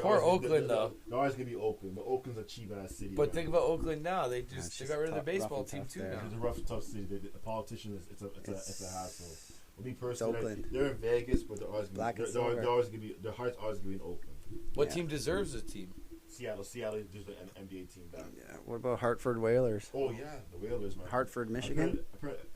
Poor Oakland, though. They're always gonna be Oakland, but Oakland's a cheap ass city. But man. think about Oakland now. They it's just just got rid of their rough and baseball team tough too there. now. It's a rough, tough city. The politician is it's a hassle. But me personally, Oakland. they're in Vegas, but they're always Black and they're silver. always gonna be their heart's always gonna be in Oakland. What Yeah. team deserves a team? Seattle is just an NBA team back. Yeah. What about Hartford Whalers? Oh yeah, the Whalers, man. Hartford, Michigan.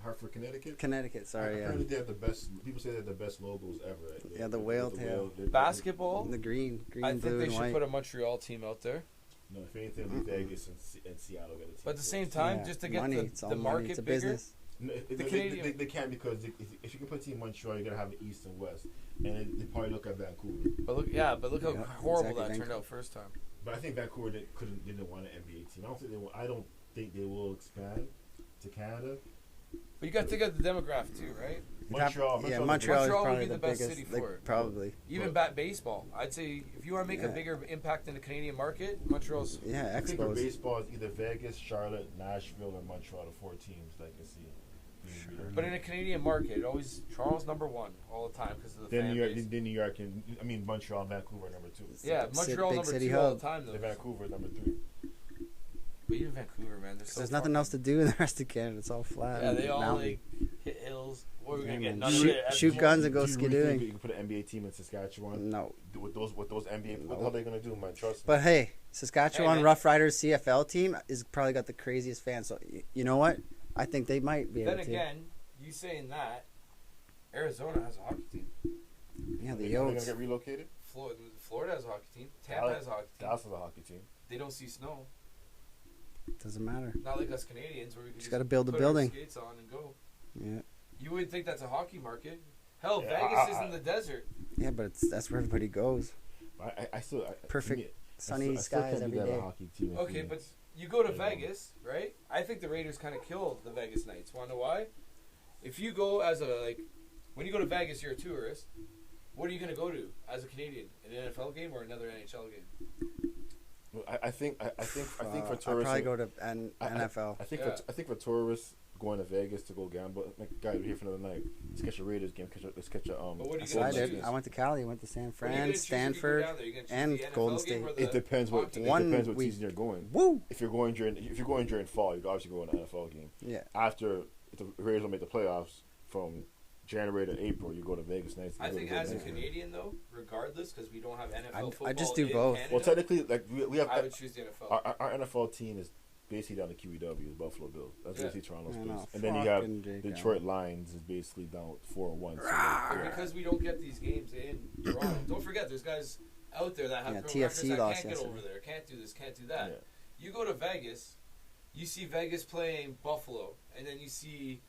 Hartford, Connecticut. Connecticut. Sorry. Yeah. Apparently they have the best. People say they have the best logos ever. Right? Yeah, the whale tail. Basketball. The green, I blue, think they and should white. put a Montreal team out there. No, if anything, it'll be Vegas and Seattle get a team. But at the same time, Yeah, just to get money, it's all the money. market It's a bigger. business. No, The Canadian- they can't because if you can put team Montreal, you're gonna have the East and West, and they probably look at Vancouver. But look how Yeah, horrible exactly, that turned Vancouver. out first time. But I think Vancouver didn't want an NBA team. I don't think they will expand to Canada. But you got to think of the demographic too, right? Montreal. Yeah, Montreal Montreal is Montreal would probably be the the best biggest. city like, for it. Probably. Even baseball, I'd say if you want to make a Yeah. bigger impact in the Canadian market, Montreal's. Yeah, I think for Expos. baseball, it's either Vegas, Charlotte, Nashville, or Montreal. The 4 teams that I can see. But in a Canadian market, always Toronto's number one all the time because of the Then fan New York, base. then New York, and Montreal, and Vancouver number 2. Yeah, Big Montreal number city 2 all hub. the time The though. Vancouver number 3. But even Vancouver, man, There's nothing else to do in the rest of Canada. It's all flat. Yeah, and they all mountain. like hit hills. What are we Yeah, gonna get? man. None Shoot- of it. shoot guns and go Do you really think skidooing. you can put an NBA team in Saskatchewan? No. With those NBA, what the No. hell are they gonna do, man? Trust me. But hey, Saskatchewan man. Rough Riders CFL team is probably got the craziest fans. So you know what? I think they might be able Then to. again, you saying that, Arizona has a hockey team. Yeah, the Are they gonna Yotes. get relocated? Florida has a hockey team. Tampa has a hockey team. Dallas has a hockey team. They don't see snow. Doesn't matter. Not like us Canadians where we can Just just gotta build a put building. our skates on and go. Yeah. You would think that's a hockey market. Hell, Yeah, Vegas is in the desert. Yeah, but that's where everybody goes. I still Perfect to me, Sunny I still skies can't every believe they have day. a hockey team in Okay, Phoenix. but you go to Yeah. Vegas, right? I think the Raiders kind of killed the Vegas Knights. Want to know why? If you go as when you go to Vegas, you're a tourist. What are you going to go to as a Canadian? An NFL game or another NHL game? I think for I'd tourists, probably go to I NFL. think Yeah. I think for tourists going to Vegas to go gamble, like guys, we're here for another night. Let's catch a Raiders game. Let's catch a But what are you That's gonna what I choose? did. I went to Cali. Went to San What are you Fran, gonna choose if you go Stanford, down there? You gonna choose and the NFL Golden game State. or the It depends what hockey it game? One depends what week. season you're going. Woo! If you're going during fall, you obviously go to an NFL game. Yeah. After if the Raiders don't make the playoffs from January to April, you go to Vegas nights. I think as a Canadian though, regardless, because we don't have NFL football. I just do in both. Canada, Well, technically, like we have I would choose the NFL. our NFL team is basically down to QEW, is Buffalo Bills. That's Yeah. basically Toronto's I place. know, And then you have fucking Jake Detroit Lions is basically down 4-1. So But because we don't get these games in Toronto, don't forget there's guys out there that have Yeah, pro TFC records that lost can't get yesterday. over there, can't do this, can't do that. Yeah. You go to Vegas, you see Vegas playing Buffalo, and then you see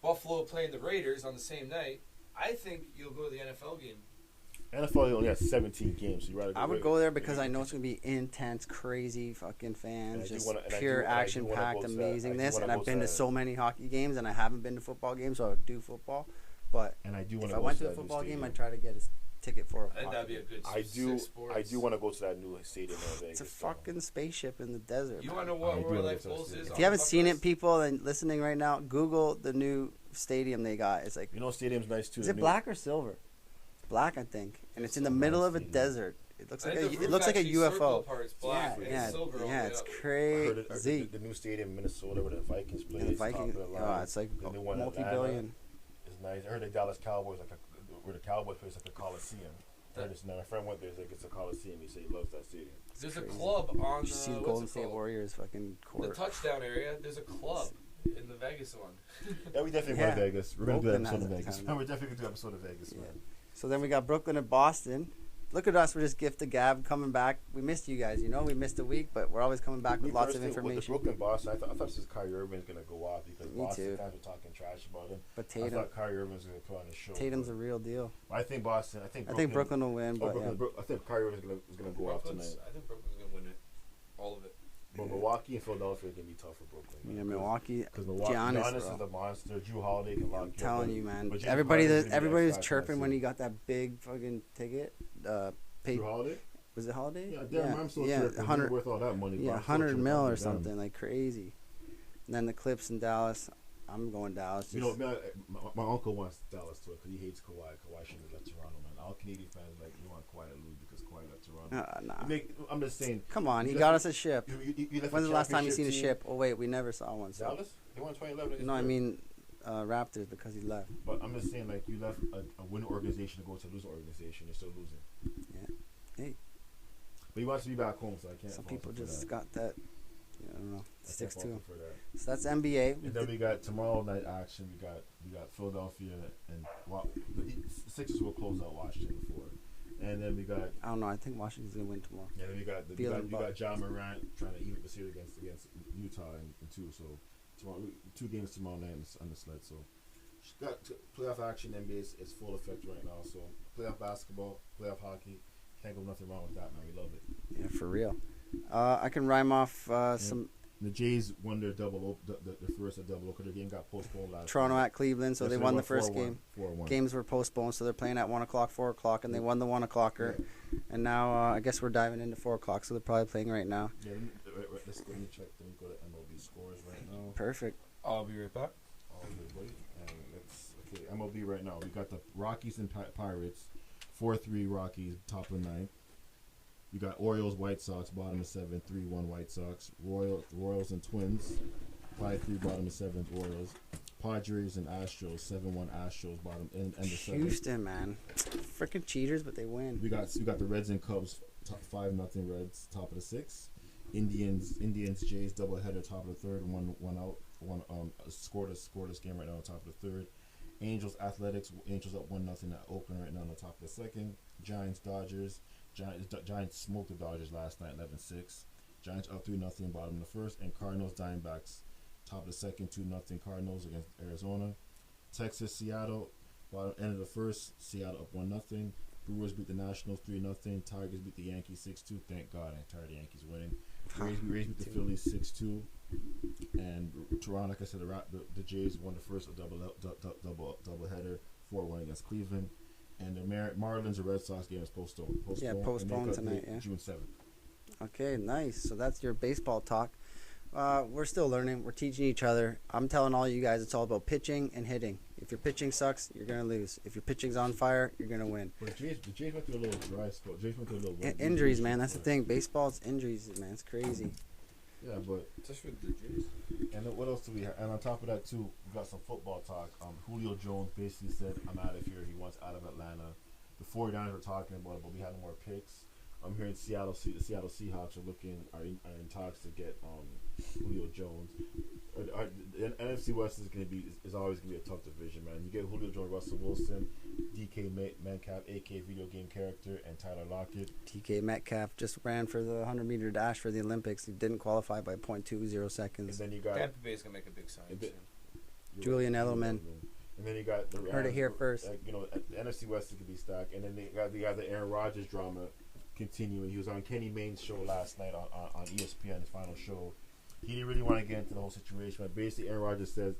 Buffalo playing the Raiders on the same night. I think you'll go to the NFL game. NFL only has 17 games, so you rather. I would go there because I know it's gonna be intense, crazy fucking And fans, I do just wanna- and I pure do- and I do action wanna packed go to that. I do amazingness. wanna And go I've been to that. so many hockey games, and I haven't been to football games, so I would do football. But And I do want if to I go went to to a that new football game, stadium. I'd try to get a ticket for a I think hockey that'd be a game. good I do. 6Sports. I do want to go to that new stadium in Vegas. It's a though. fucking spaceship in the desert. You man. want to know I what do Royal wanna Life go to that Goals is? stadium. If you haven't seen it, people and listening right now, Google the new stadium they got. It's like, You know, stadium's nice too. is the it new- black or silver? It's black, I think, and it's in the Some middle nice of a stadium. desert. It looks like I think the it roof looks like a actually UFO. circle part's black Yeah, and yeah, silver all the yeah, way it's up. I heard crazy. the new stadium in Minnesota where the Vikings play. Yeah, the is top Viking, of the line. it's like The new one in multi-billion. It's nice. I heard the Dallas Cowboys where the Cowboys play is like a coliseum. I heard this, now my friend went there. He's like, it's a coliseum. He said he loves that stadium. There's a Crazy. club on You should see the what's Golden it State called? Warriors fucking The court. touchdown area. There's a club in the Vegas one. Yeah, we definitely Yeah. go to Vegas. We're gonna do an Oakland episode has of it Vegas. kinda. We're definitely gonna do an episode of Vegas, Yeah. man. So then we got Brooklyn and Boston. Look at us, we're just gift to gab coming back. We missed you guys, we missed a week, but we're always coming back with Me lots of personally, with the information. Brooklyn Boston, I thought this is Kyrie Irving's gonna go off because Me Boston too. fans were talking trash about him. But I Tatum, thought Kyrie Irving's gonna put on a show. Tatum's but a real deal. I think Boston. I think Brooklyn will win, but yeah. I think Kyrie Irving's gonna go off tonight. I think Brooklyn's gonna win it, all of it. But Milwaukee and Philadelphia are gonna be tough for Brooklyn. Yeah, Milwaukee. Because Milwaukee, Giannis, Giannis bro. is the monster. Drew Holiday can lock I'm you up. telling you, man. but James Everybody Harden's gonna be everybody was X factor chirping too. when he got that big fucking ticket. Paid, Drew Holiday. was it Holiday? Yeah, damn, I'm so yeah, tripping. 100, worth all that money. but yeah, I'm so 100 tripping. mil or Damn. something like crazy. And then the Clips in Dallas. I'm going Dallas. You know, just- man, my uncle wants Dallas to it because he hates Kawhi. Kawhi shouldn't have left Toronto, man. All Canadian fans like you want Kawhi to lose because Kawhi left Toronto. nah. I'm just saying. Come on, he you got left- us a ship. You left When's a the last time you championship seen a team. ship? Oh wait, we never saw one. So. Dallas? They won 2011. No, I mean Raptors because he left. But I'm just saying, like, you left a winning organization to go to a losing organization. You're still losing. Yeah. Hey. But he wants to be back home, so I can't. Some fault people him for just that. got that. I don't know. I can't Sticks fault to him him. for that. So that's NBA. And then we got tomorrow night action. We got Philadelphia and the Sixers will close out Washington for. And then we got. I don't know. I think Washington's gonna win tomorrow. And then we got John Morant trying to even the series against Utah and two. So tomorrow, 2 games tomorrow night on the sled. So got playoff action. NBA is full effect right now. So playoff basketball, playoff hockey, can't go nothing wrong with that, man. We love it. Yeah, for real. I can rhyme off some. The Jays won their the first double because their game got postponed last. Toronto night. at Cleveland, so Yeah, they won the first 4-1, game. 4-1. Games were postponed, so they're playing at 1 o'clock, 4 o'clock, and they won the 1 o'clocker. Yeah. And now I guess we're diving into 4 o'clock, so they're probably playing right now. Yeah, let's go and check. Let me go to MLB scores right now. Perfect. I'll be right back. Okay, MLB right now. We got the Rockies and Pirates, 4-3 Rockies, top of the 9th. You got Orioles, White Sox, bottom of 7, 3-1 White Sox. Royals and Twins, 5-3 bottom of 7th Orioles. Padres and Astros, 7-1 Astros, bottom end of 7th. Houston, man, freaking cheaters, but they win. We got the Reds and Cubs, 5-0 Reds, top of the 6th. Indians, Jays, doubleheader, top of the 3rd, one out, scoreless game right now, top of the 3rd. Angels, Athletics, Angels up 1-0 at Oakland right now on the top of the 2nd. Giants, Dodgers. Giants smoked the Dodgers last night, 11-6. Giants up 3-0, bottom of the 1st. And Cardinals, Diamondbacks, top of the 2nd, 2-0 Cardinals against Arizona. Texas, Seattle, bottom end of the 1st. Seattle up 1-0. Brewers beat the Nationals 3-0. Tigers beat the Yankees 6-2. Thank God, I'm tired of the Yankees winning. Rays beat the Phillies 6-2. And Toronto, like I said, the Jays won the first double header, 4-1 against Cleveland. And the Marlins and Red Sox game is postponed. Yeah, postponed tonight. Yeah. June 7th. Okay, nice. So that's your baseball talk. We're still learning. We're teaching each other. I'm telling all you guys it's all about pitching and hitting. If your pitching sucks, you're going to lose. If your pitching's on fire, you're going to win. But the Jays went through a little dry spell. Jays went through a little Injuries, man. That's the thing. Baseball's injuries, man. It's crazy. Yeah, but Just with the Jays. and then what else do we have? And on top of that too, we got some football talk. Julio Jones basically said, "I'm out of here." He wants out of Atlanta. The 49ers were talking about it, but we had more picks. I'm hearing Seattle Seahawks are in talks to get Julio Jones. The NFC West is always gonna be a tough division, man. You get Julio Jones, Russell Wilson, DK Metcalf, aka video game character, and Tyler Lockett. DK Metcalf just ran for the 100-meter dash for the Olympics. He didn't qualify by 0.20 seconds. And then you got Tampa Bay's gonna make a big sign soon. Julian Edelman. And then you got the Rams. Heard it here first. The NFC West is gonna be stacked. And then they got the Aaron Rodgers drama continuing. He was on Kenny Mayne's show last night on ESPN, his final show. He didn't really want to get into the whole situation, but basically Aaron Rodgers says,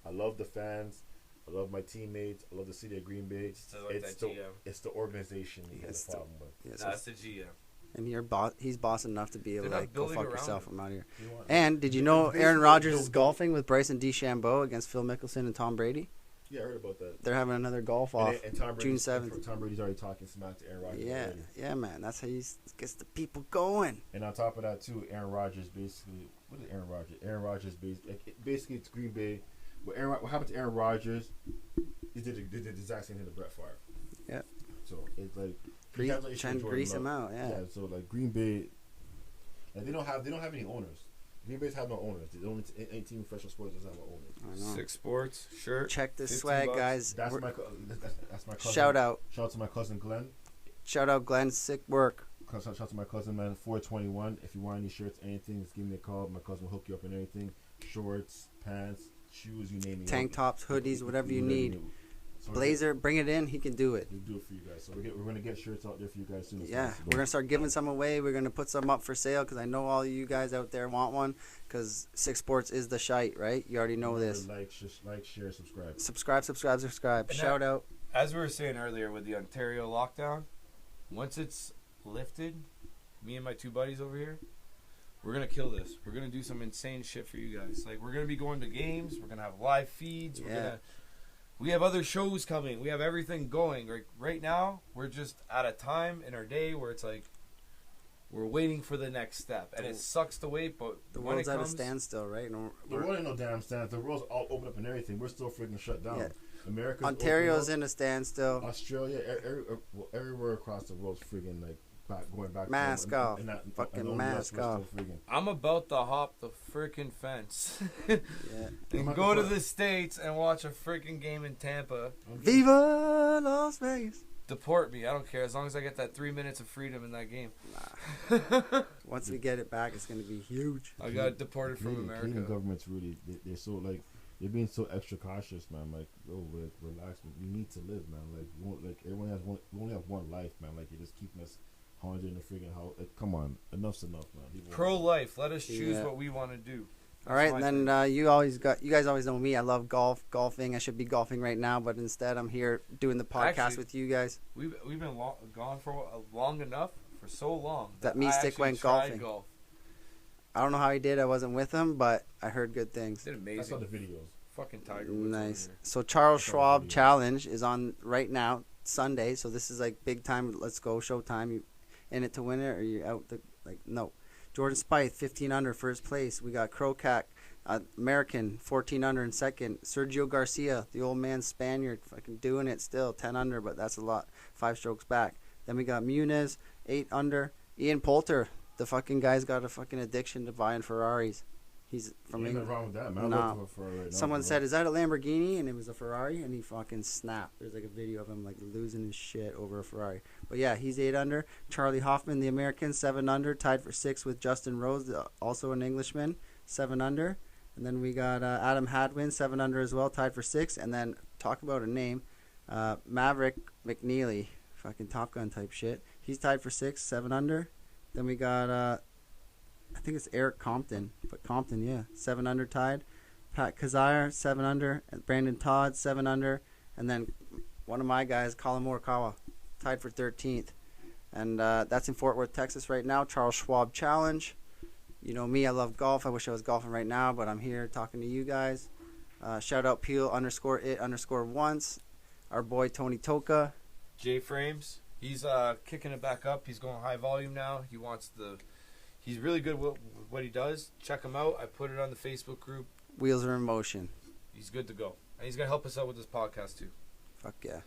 "I love the fans, I love my teammates, I love the city of Green Bay. It's the organization he has a problem with." Yes, That's the GM. and he's boss enough to be able They're to not go building fuck around yourself. him. I'm out of here. He wants- And did you know Basically, Aaron Rodgers is no- golfing with Bryson DeChambeau against Phil Mickelson and Tom Brady? Yeah, I heard about that. They're having another golf off. And Tom June Brady's, 7th. Tom Brady's already talking smack to Aaron Rodgers. Yeah, already. yeah, man. That's how he gets the people going. And on top of that, too, Aaron Rodgers basically. What is Aaron Rodgers? Aaron Rodgers basically it's Green Bay. What happened to Aaron Rodgers? He did the exact same thing to Brett Favre. Yeah. So it's like Trying to grease him out. Yeah. So like Green Bay, like they don't have any owners. Green Bay's have no owners. The only any team in professional sports doesn't have an owner. I know. 6 Sports shirt. Check this 15 swag, bucks. guys. That's We're- my cousin. Shout out to my cousin Glenn. Glenn. Sick work. Shout out to my cousin, man. 421. If you want any shirts, anything, just give me a call. My cousin will hook you up in anything. Shorts, pants, shoes, you name it. Tank tops, hoodies, whatever you need. So Blazer, bring it in. He can do it. we'll do it for you guys. So we're gonna get shirts out there for you guys as soon as Yeah, possible. we're gonna start giving some away. We're gonna put some up for sale because I know all of you guys out there want one. Because 6 Sports is the shite, right? You already know Remember, this. Like, share, subscribe. Subscribe. And Shout out. As we were saying earlier with the Ontario lockdown, once it's lifted, me and my 2 buddies over here, we're gonna kill this. We're gonna do some insane shit for you guys. Like we're gonna be going to games. We're gonna have live feeds. We have other shows coming. We have everything going. Right now, we're just at a time in our day where it's like we're waiting for the next step, and it sucks to wait. But The when world's it at a comes, standstill, right? And The world ain't no damn stand. The world's all open up and everything. We're still freaking shut down. Yeah. America's Ontario's open in a standstill. up. Australia, everywhere across the world's freaking like going back. Mask to off. and that, Fucking and mask off. I'm about to hop the freaking fence Yeah. and go to the States and watch a freaking game in Tampa. Viva Las Vegas. Deport me. I don't care. As long as I get that 3 minutes of freedom in that game. Once we get it back, it's going to be huge. I got deported from America. Canadian government's really, they're so, like, they're being so extra cautious, man. Like, yo, like, relax. We need to live, man. Like, everyone has one, we only have one life, man. Like, you're just keeping us haunted in the freaking house. Like, come on. Enough's enough, man. Pro-life. Let us choose what we want to do. All right, and then you guys always know me. I love golfing. I should be golfing right now, but instead I'm here doing the podcast with you guys. We've been gone for long enough, for so long that Mystic went golfing. I don't know how he did. I wasn't with him, but I heard good things. Did amazing. I saw the videos. Fucking Tiger Woods. Nice. So Charles Schwab Challenge is on right now, Sunday. So this is like big time. Let's go, showtime. You in it to win it, or you out? No. Jordan Spieth, 15 under, first place. We got Krokak, American, 14 under in second. Sergio Garcia, the old man Spaniard, fucking doing it still, 10 under, but that's a lot, 5 strokes back. Then we got Muniz, 8 under. Ian Poulter, the fucking guy's got a fucking addiction to buying Ferraris. He's from England. Nothing wrong with that, man. No. Someone said, "Is that a Lamborghini?" And it was a Ferrari, and he fucking snapped. There's like a video of him like losing his shit over a Ferrari. But yeah, he's 8 under. Charlie Hoffman, the American, 7 under, tied for 6 with Justin Rose, also an Englishman, 7 under. And then we got Adam Hadwin, 7 under as well, tied for 6. And then talk about a name, Maverick McNeely, fucking Top Gun type shit. He's tied for 6, 7 under. Then we got I think it's Eric Compton, but Compton, yeah, 7 under tied. Pat Kazire, 7 under. And Brandon Todd, 7 under. And then one of my guys, Colin Morikawa, tied for 13th. And that's in Fort Worth, Texas right now. Charles Schwab Challenge. You know me, I love golf. I wish I was golfing right now, but I'm here talking to you guys. Shout out Peel _it_once. Our boy Tony Toka. J Frames. He's kicking it back up. He's going high volume now. He's really good with what he does. Check him out. I put it on the Facebook group. Wheels are in motion. He's good to go. And he's going to help us out with this podcast, too. Fuck yeah.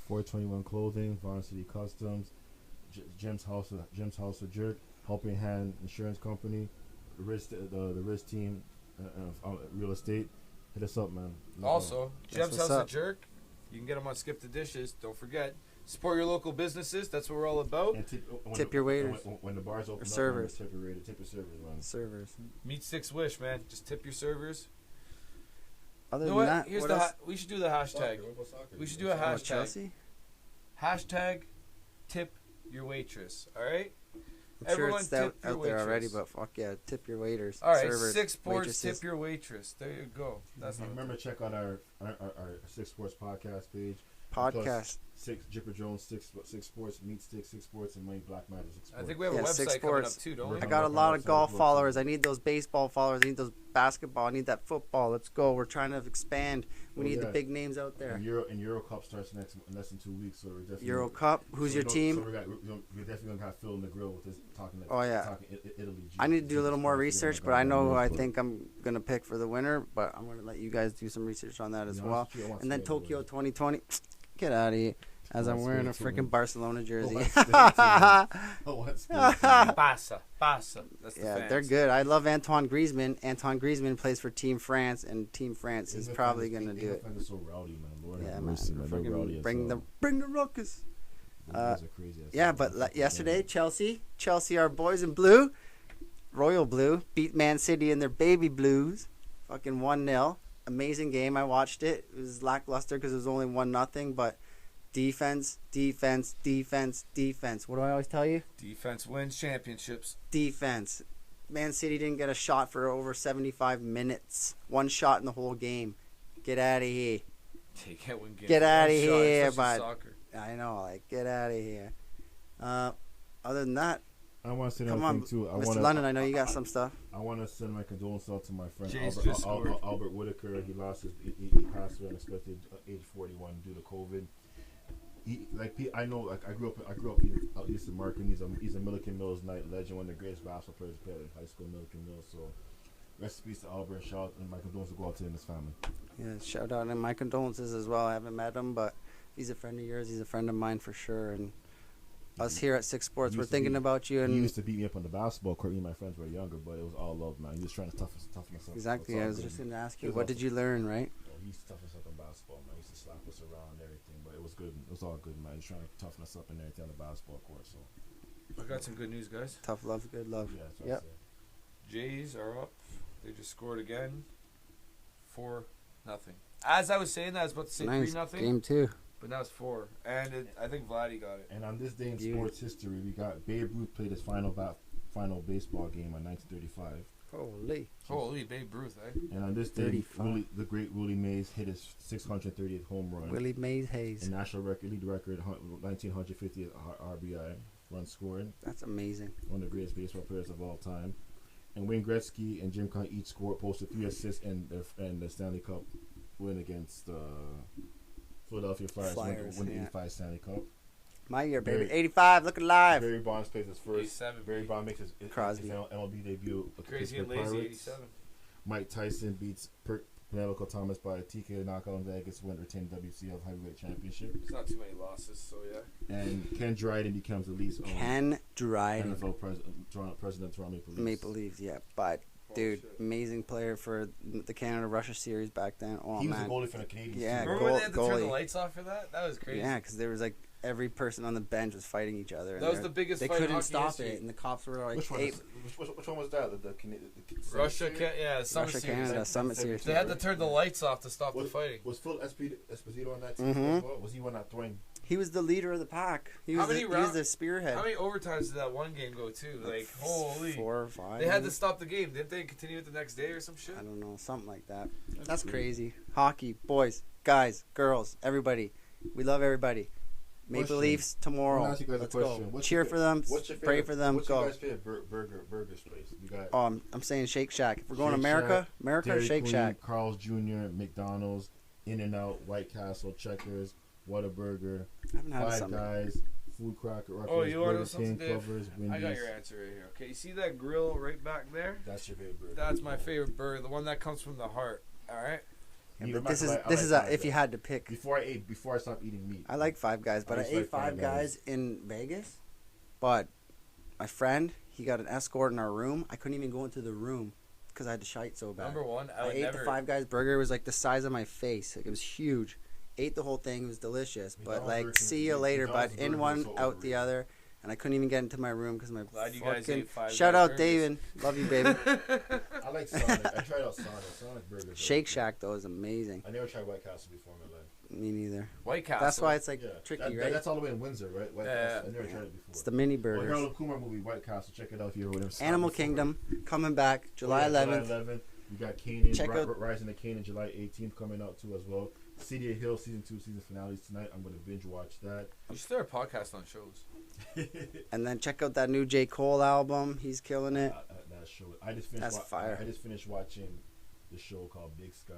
421 Clothing, Vaughn City Customs, Jim's House of Jerk, Helping Hand Insurance Company, the Riz team, real estate. Hit us up, man. Also, Jim's House of Jerk. You can get them on Skip the Dishes. Don't forget. Support your local businesses. That's what we're all about. And tip your waiters. When the bars open up, servers. Tip your servers, man. Servers. Meet Six Wish, man. Just tip your servers. Other than that, here's we should do the hashtag. We should do a hashtag. Chelsea? Hashtag tip your waitress. All right? I'm sure it's out there already, but fuck yeah, tip your waiters. All right, servers, 6 Sports, waitresses. tip your waitress. There you go. Remember, check on our 6 Sports podcast page. Podcast. Jipper Jones, 6 Sports, Meat Stick, 6 Sports, and Money Black Magic, 6 Sports. I think we have a website coming up too, don't we? I got a lot of golf followers. I need those baseball followers. I need those basketball. I need that football. Let's go. We're trying to expand. We need the big names out there. And Euro Cup starts in less than 2 weeks, so we're definitely Euro Cup. Who's your team? So we're definitely gonna have Phil in the grill with this talking. Talking Italy. I need to do a little more research, but I know who I think I'm gonna pick for the winner. But I'm gonna let you guys do some research on that as well. And then Tokyo 2020. Get out of here. As I'm wearing a freaking Barcelona jersey. Pasa. That's the yeah, they're good. I love Antoine Griezmann. Antoine Griezmann plays for Team France, and Team France is probably going to do it. So rowdy, man. Lord yeah, have man. mercy, man. Bring the ruckus. Yeah, but yesterday, Chelsea, our boys in blue, Royal Blue, beat Man City in their baby blues. Fucking 1-0. Amazing game. I watched it. It was lackluster because it was only 1-0, but defense. What do I always tell you? Defense wins championships. Defense. Man City didn't get a shot for over 75 minutes. One shot in the whole game. Get out of here. Get out of here, bud. I know, like, get out of here. Other than that, I want to say another thing too. Mr. London, I know you got some stuff. I want to send my condolences out to my friend Albert Whitaker. He passed away unexpected age 41 due to COVID. I grew up east of Markham. He's a Milliken Mills Knight legend, one of the greatest basketball players played in high school, Milliken Mills. So rest in peace to Albert. Shout out, and my condolences go out to him and his family. Yeah, shout out and my condolences as well. I haven't met him, but he's a friend of yours. He's a friend of mine for sure, and us here at 6 Sports, He we're used to thinking be- about you. He And used to beat me up on the basketball court. Me and my friends were younger, but it was all love, man. He was trying to toughen myself. exactly, I was just going to ask you, It was what did you learn, right? He used to toughen us up in basketball, man. He used to slap us around and everything, but it was good. It was all good, man. He's trying to toughen us up and everything on the basketball court. So I got some good news, guys. Tough love, good love. yeah, that's what Yep. I said. Jays are up. They just scored again. 4-0. As I was saying that, I was about to say Nice. 3-0. Game 2. But now it's 4. And I think Vladdy got it. And on this day in Beauty. sports history, we got Babe Ruth played his final baseball game in 1935. Holy Babe Ruth, eh? And on this day, 35. the great Willie Mays hit his 630th home run. Willie Mays Hayes. A national league record, 1950th RBI run scored. That's amazing. One of the greatest baseball players of all time. And Wayne Gretzky and Jim Conn each posted 3 assists in the Stanley Cup win against Philadelphia Flyers. Win the 85 Stanley Cup. My year, baby. Barry- 85, look alive. Barry Bonds plays his first. 87. Barry Bonds makes his Crosby. MLB debut. with the Crazy and Pittsburgh lazy, Pirates. 87. Mike Tyson beats Penelope Thomas by a TKO knockout in Vegas, win retained WCF heavyweight championship. It's not too many losses, so yeah. And Ken Dryden becomes the least Ken Dryden. NFL president of Toronto Maple Leafs. Maple Leafs, yeah. But, dude, shit. amazing player for the Canada-Russia series back then. Oh, He was man. a goalie for the Canadians. Yeah, too. Remember when they had to turn the goalie. lights off for that? That was crazy. Yeah, because there was like every person on the bench was fighting each other. and That was they're- the biggest They fight in couldn't hockey stop history. it, and the cops were like, Which one? hey, Which one was that? The Russia, yeah, the Summer Russia, Series. Canada, Summit Series. They had to turn the lights off to stop the Was- fighting. Was Phil Esposito on that team Mhm. as well? Was he one that throwing? He was the leader of the pack. He How was, many he was rounds- the spearhead. How many overtimes did that one game go to? Like, holy. 4 or 5. They had to stop the game. Didn't they continue it the next day or some shit? I don't know, something like that. That's crazy. Hockey, boys, guys, girls, everybody. We love everybody. Maple Question. Leafs I tomorrow. wanna ask you guys a Let's question. go. What's Cheer your for them. What's your Pray favorite- for them. What's Go. your guys' favorite burgers place? You got Oh, I'm saying Shake Shack. If we're going to Shake America, Shack, America, Dairy Shake Queen, Shack. Carl's Jr., McDonald's, In-N-Out, White Castle, Checkers, Whataburger, I haven't had Five something. Guys, Food Crocker, Oh, you want to know Burger something, King, Dave? Clovers, I got Wendy's. your answer right here. Okay, you see that grill right back there? That's your favorite burger. That's my favorite burger, the one that comes from the heart. All right? Yeah, Me, but I'm this not is gonna lie, I this like is a, Five if you Guys. had to pick. Before I stopped eating meat. I like Five Guys, but I used ate to like Five Five Guys in Vegas. But my friend, he got an escort in our room. I couldn't even go into the room because I had to shite so bad. Number one, I I would ate never. the Five Guys burger. It was like the size of my face. Like, it was huge. Ate the whole thing. It was delicious. But McDonald's like, burger- see you later. But McDonald's in burger one, is so out the overrated. other. And I couldn't even get into my room because my Glad you guys fucking... ate Five Shout Guys out burgers. David. Love you, baby. I like Sonic. I tried out Sonic. Sonic burgers. Shake Shack, though, is amazing. I never tried White Castle before in my life. Me neither. White Castle. That's why it's like Yeah, tricky, right? That's all the way in Windsor, right? White Yeah, Castle. I never tried it before. It's the mini Well, burgers. Harold Kumar movie, White Castle. Check it out if you ever would. Animal Kingdom coming back July 11th. July 11th. We got Kanan, Check out- Rising to Kanan, July 18th coming out too as well. City of Hill season 2 season finales tonight. I'm gonna binge watch that. You should start a podcast on shows. And then check out that new J. Cole album. He's killing it. That show. I just finished. That's fire. I just finished watching the show called Big Sky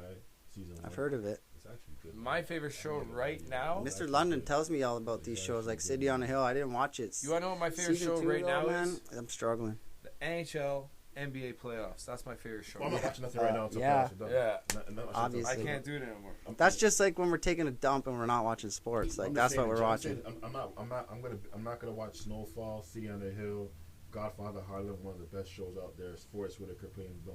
season 1. I've heard of it. It's actually good. My favorite show right now. Mr. London tells me all about these shows like City on the Hill. I didn't watch it. You want to know what my favorite Season show 2 right though, now man, is? I'm struggling. The NHL, NBA playoffs. That's my favorite show. Well, I'm not watching nothing right now until yeah. playoffs are done. Yeah. Obviously. I can't do it anymore. That's just like when we're taking a dump and we're not watching sports. Like, that's what we're watching. I'm not gonna watch Snowfall, City on the Hill, Godfather Harlem, one of the best shows out there. Forrest Whitaker playing the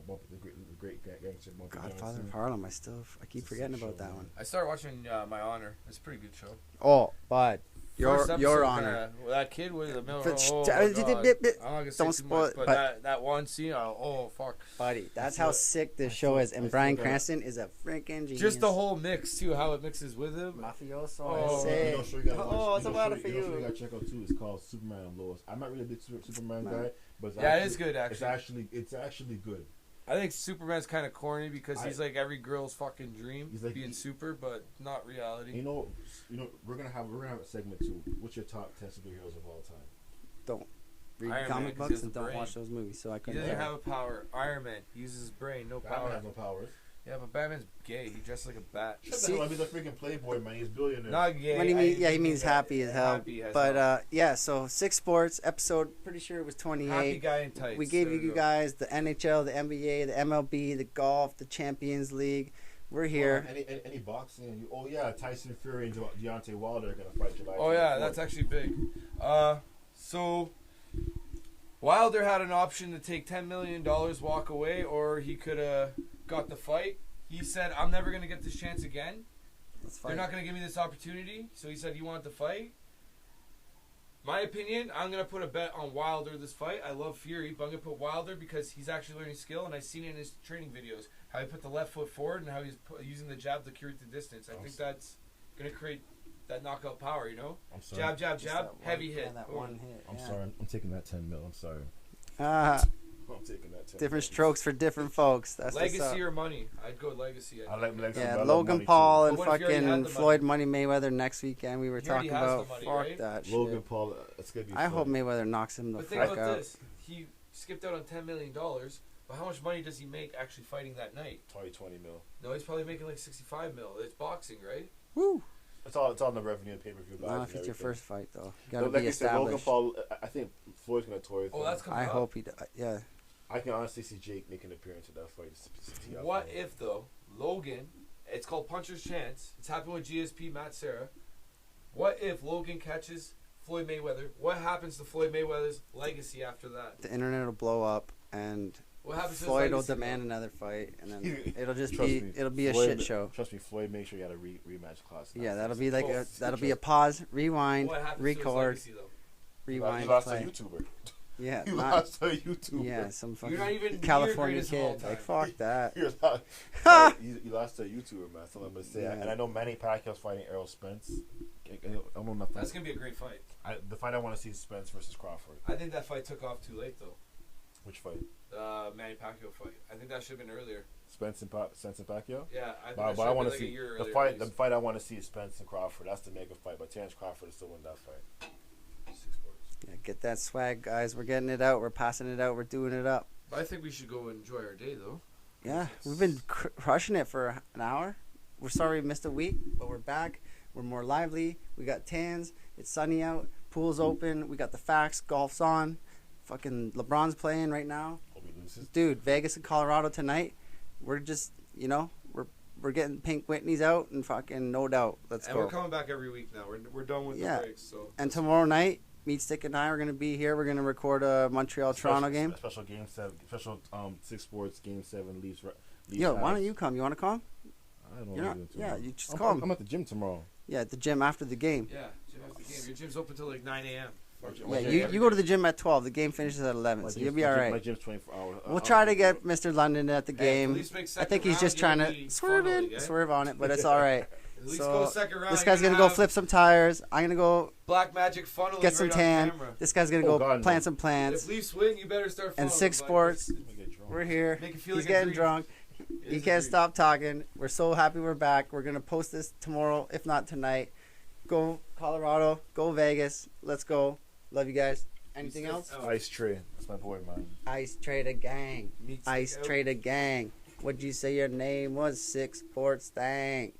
great gangster Bumpy Godfather Johnson. of Harlem. I keep forgetting Sick about show, that man. one. I started watching My Honor. It's a pretty good show. Oh, but First your episode, honor. that kid with the middle. But Oh, sh- my God. don't I'm not gonna say don't too spoil much, it, but but- that one scene. Oh fuck. Buddy, that's That's how what- sick this that's show what- is. And that's Bryan what- Cranston is a freaking genius. Just the whole mix too. How it mixes with him. Mafioso. Oh, I say. You know, show you gotta watch, Oh, it's you know, about show- it for you know, show you. you gotta check out too. It's called Superman and Lois. I'm not really a big Superman Man. guy, but it's Yeah, it actually, is good actually. It's actually good. I think Superman's kind of corny because he's like every girl's fucking dream, He's like- being super, but not reality. You know, we're gonna have a segment too. What's your top 10 superheroes of all time? Read Iron Man, comic 'cause he books has and the don't brain. watch those movies, so I He couldn't doesn't tell. have a power. Iron Man uses his brain, no Batman power. has no powers. Yeah, but Batman's gay. He dresses like a bat. Shut See- the hell up, he's a freaking playboy, man. He's a billionaire. Not gay. What do you I mean? didn't Yeah, he mean means that. happy as hell. Happy as But hell. yeah, so 6 Sports episode. Pretty sure it was Happy 28. guy in tights. We gave There you go. guys the NHL, the NBA, the MLB, the golf, the Champions League. We're here. Any boxing? Oh yeah, Tyson Fury and Deontay Wilder are gonna fight July. Oh yeah, 24th. that's actually big. So Wilder had an option to take $10 million, walk away, or he could have got the fight. He said, I'm never going to get this chance again. They're not going to give me this opportunity. So he said he wanted to fight. My opinion, I'm going to put a bet on Wilder this fight. I love Fury, but I'm going to put Wilder because he's actually learning skill, and I've seen it in his training videos, how he put the left foot forward and how he's using the jab to create the distance. I think that's going to create that knockout power, you know? I'm sorry. Jab, jab, jab, heavy hit. Yeah, that one hit. I'm sorry. I'm taking that 10 mil. I'm sorry. I'm taking that 10 Different mil. strokes for different folks. That's what's up. Legacy or money? I'd go legacy. I like legacy. Yeah, but I love Logan money, Paul too. and But what if you already had fucking the Floyd Money Mayweather next weekend. We were He already talking has about. the money, Fuck right? that Logan shit. Paul, it's gonna be. I fun. hope Mayweather knocks him the But think fuck about out. this. He skipped out on $10 million, but how much money does he make actually fighting that night? Probably 20 mil. No, he's probably making like 65 mil. It's boxing, right? Woo! It's all in the revenue and pay-per-view. Not if it's your first fight though. You gotta Like be you said, Logan established. Paul. I think Floyd's gonna toy. Oh, that's coming I up. hope he does. Yeah. I can honestly see Jake making an appearance in that fight. What if, though, Logan, it's called Puncher's Chance. It's happened with GSP, Matt Serra. What if Logan catches Floyd Mayweather? What happens to Floyd Mayweather's legacy after that? The internet will blow up and What happens to his Floyd will legacy, demand though? another fight, and then it'll just Trust be me, it'll be a Floyd- shit show. Trust me, Floyd. Make sure you got a rematch class. Yeah, that'll be like Oh, that'll be a pause, rewind, What happens to his record, legacy, though? rewind, You lost play. a YouTuber. Yeah, You not, lost a YouTuber. yeah, some You're not even fucking near California greatest of all kid. Like time. fuck that. You lost, you lost a YouTuber, man. That's all I'm gonna say. Yeah. And I know Manny Pacquiao's fighting Errol Spence. I don't know nothing. That's going to be a great fight. The fight I want to see is Spence versus Crawford. I think that fight took off too late, though. Which fight? Manny Pacquiao fight. I think that should have been earlier. Spence and Pacquiao. Yeah, I think But that should I have want been to like a see year the earlier. fight. at The least. fight I want to see is Spence and Crawford. That's the mega fight. But Terrence Crawford is still win that fight. 6Sports. Yeah, get that swag, guys. We're getting it out. We're passing it out. We're doing it up. I think we should go enjoy our day, though. Yeah, we've been crushing it for an hour. We're sorry we missed a week, but we're back. We're more lively. We got tans. It's sunny out. Pool's open. We got the facts. Golf's on. Fucking LeBron's playing right now. Hope he loses. Dude, Vegas and Colorado tonight. We're just, we're getting Pink Whitney's out and fucking no doubt. Let's And go. we're coming back every week now. We're done with Yeah. the breaks. So. And tomorrow night, Meat Stick and I are gonna be here. We're gonna record a Montreal-Toronto game. Special game 7. Special 6 Sports game 7. Leafs. Yo, why don't you come? You wanna come? I don't You're know. not. Yeah, you just I'm, come. I'm at the gym tomorrow. Yeah, at the gym after the game. Yeah, gym after the game. Your gym's open till like 9 a.m. Yeah, you go to the gym at 12. The game finishes at 11, so you'll be all My right. gym's 24 hours. We'll try to get Mr. London at the Hey, game. at least make I second think he's round, just trying you'll to be swerve funneled, in, eh? swerve on it, but it's all right. At least So, go second round. This You're guy's gonna go have flip some tires. I'm gonna go Black Magic funneling get some right tan. on camera. This guy's gonna Oh, go God, plant no. some plants. If Leafs win, you better start funneling. And 6 Black Sports, I'm gonna get drunk. we're here. Make it feel He's like a getting dream. drunk. It He is a can't dream. stop talking. We're so happy we're back. We're gonna post this tomorrow, if not tonight. Go Colorado. Go Vegas. Let's go. Love you guys. Anything Meat else? Stick out. Ice Tray. That's my boy, man. Ice Trader Gang. Meat Stick Ice out. Trader Gang. What'd you say your name was? 6 Sports. Dang.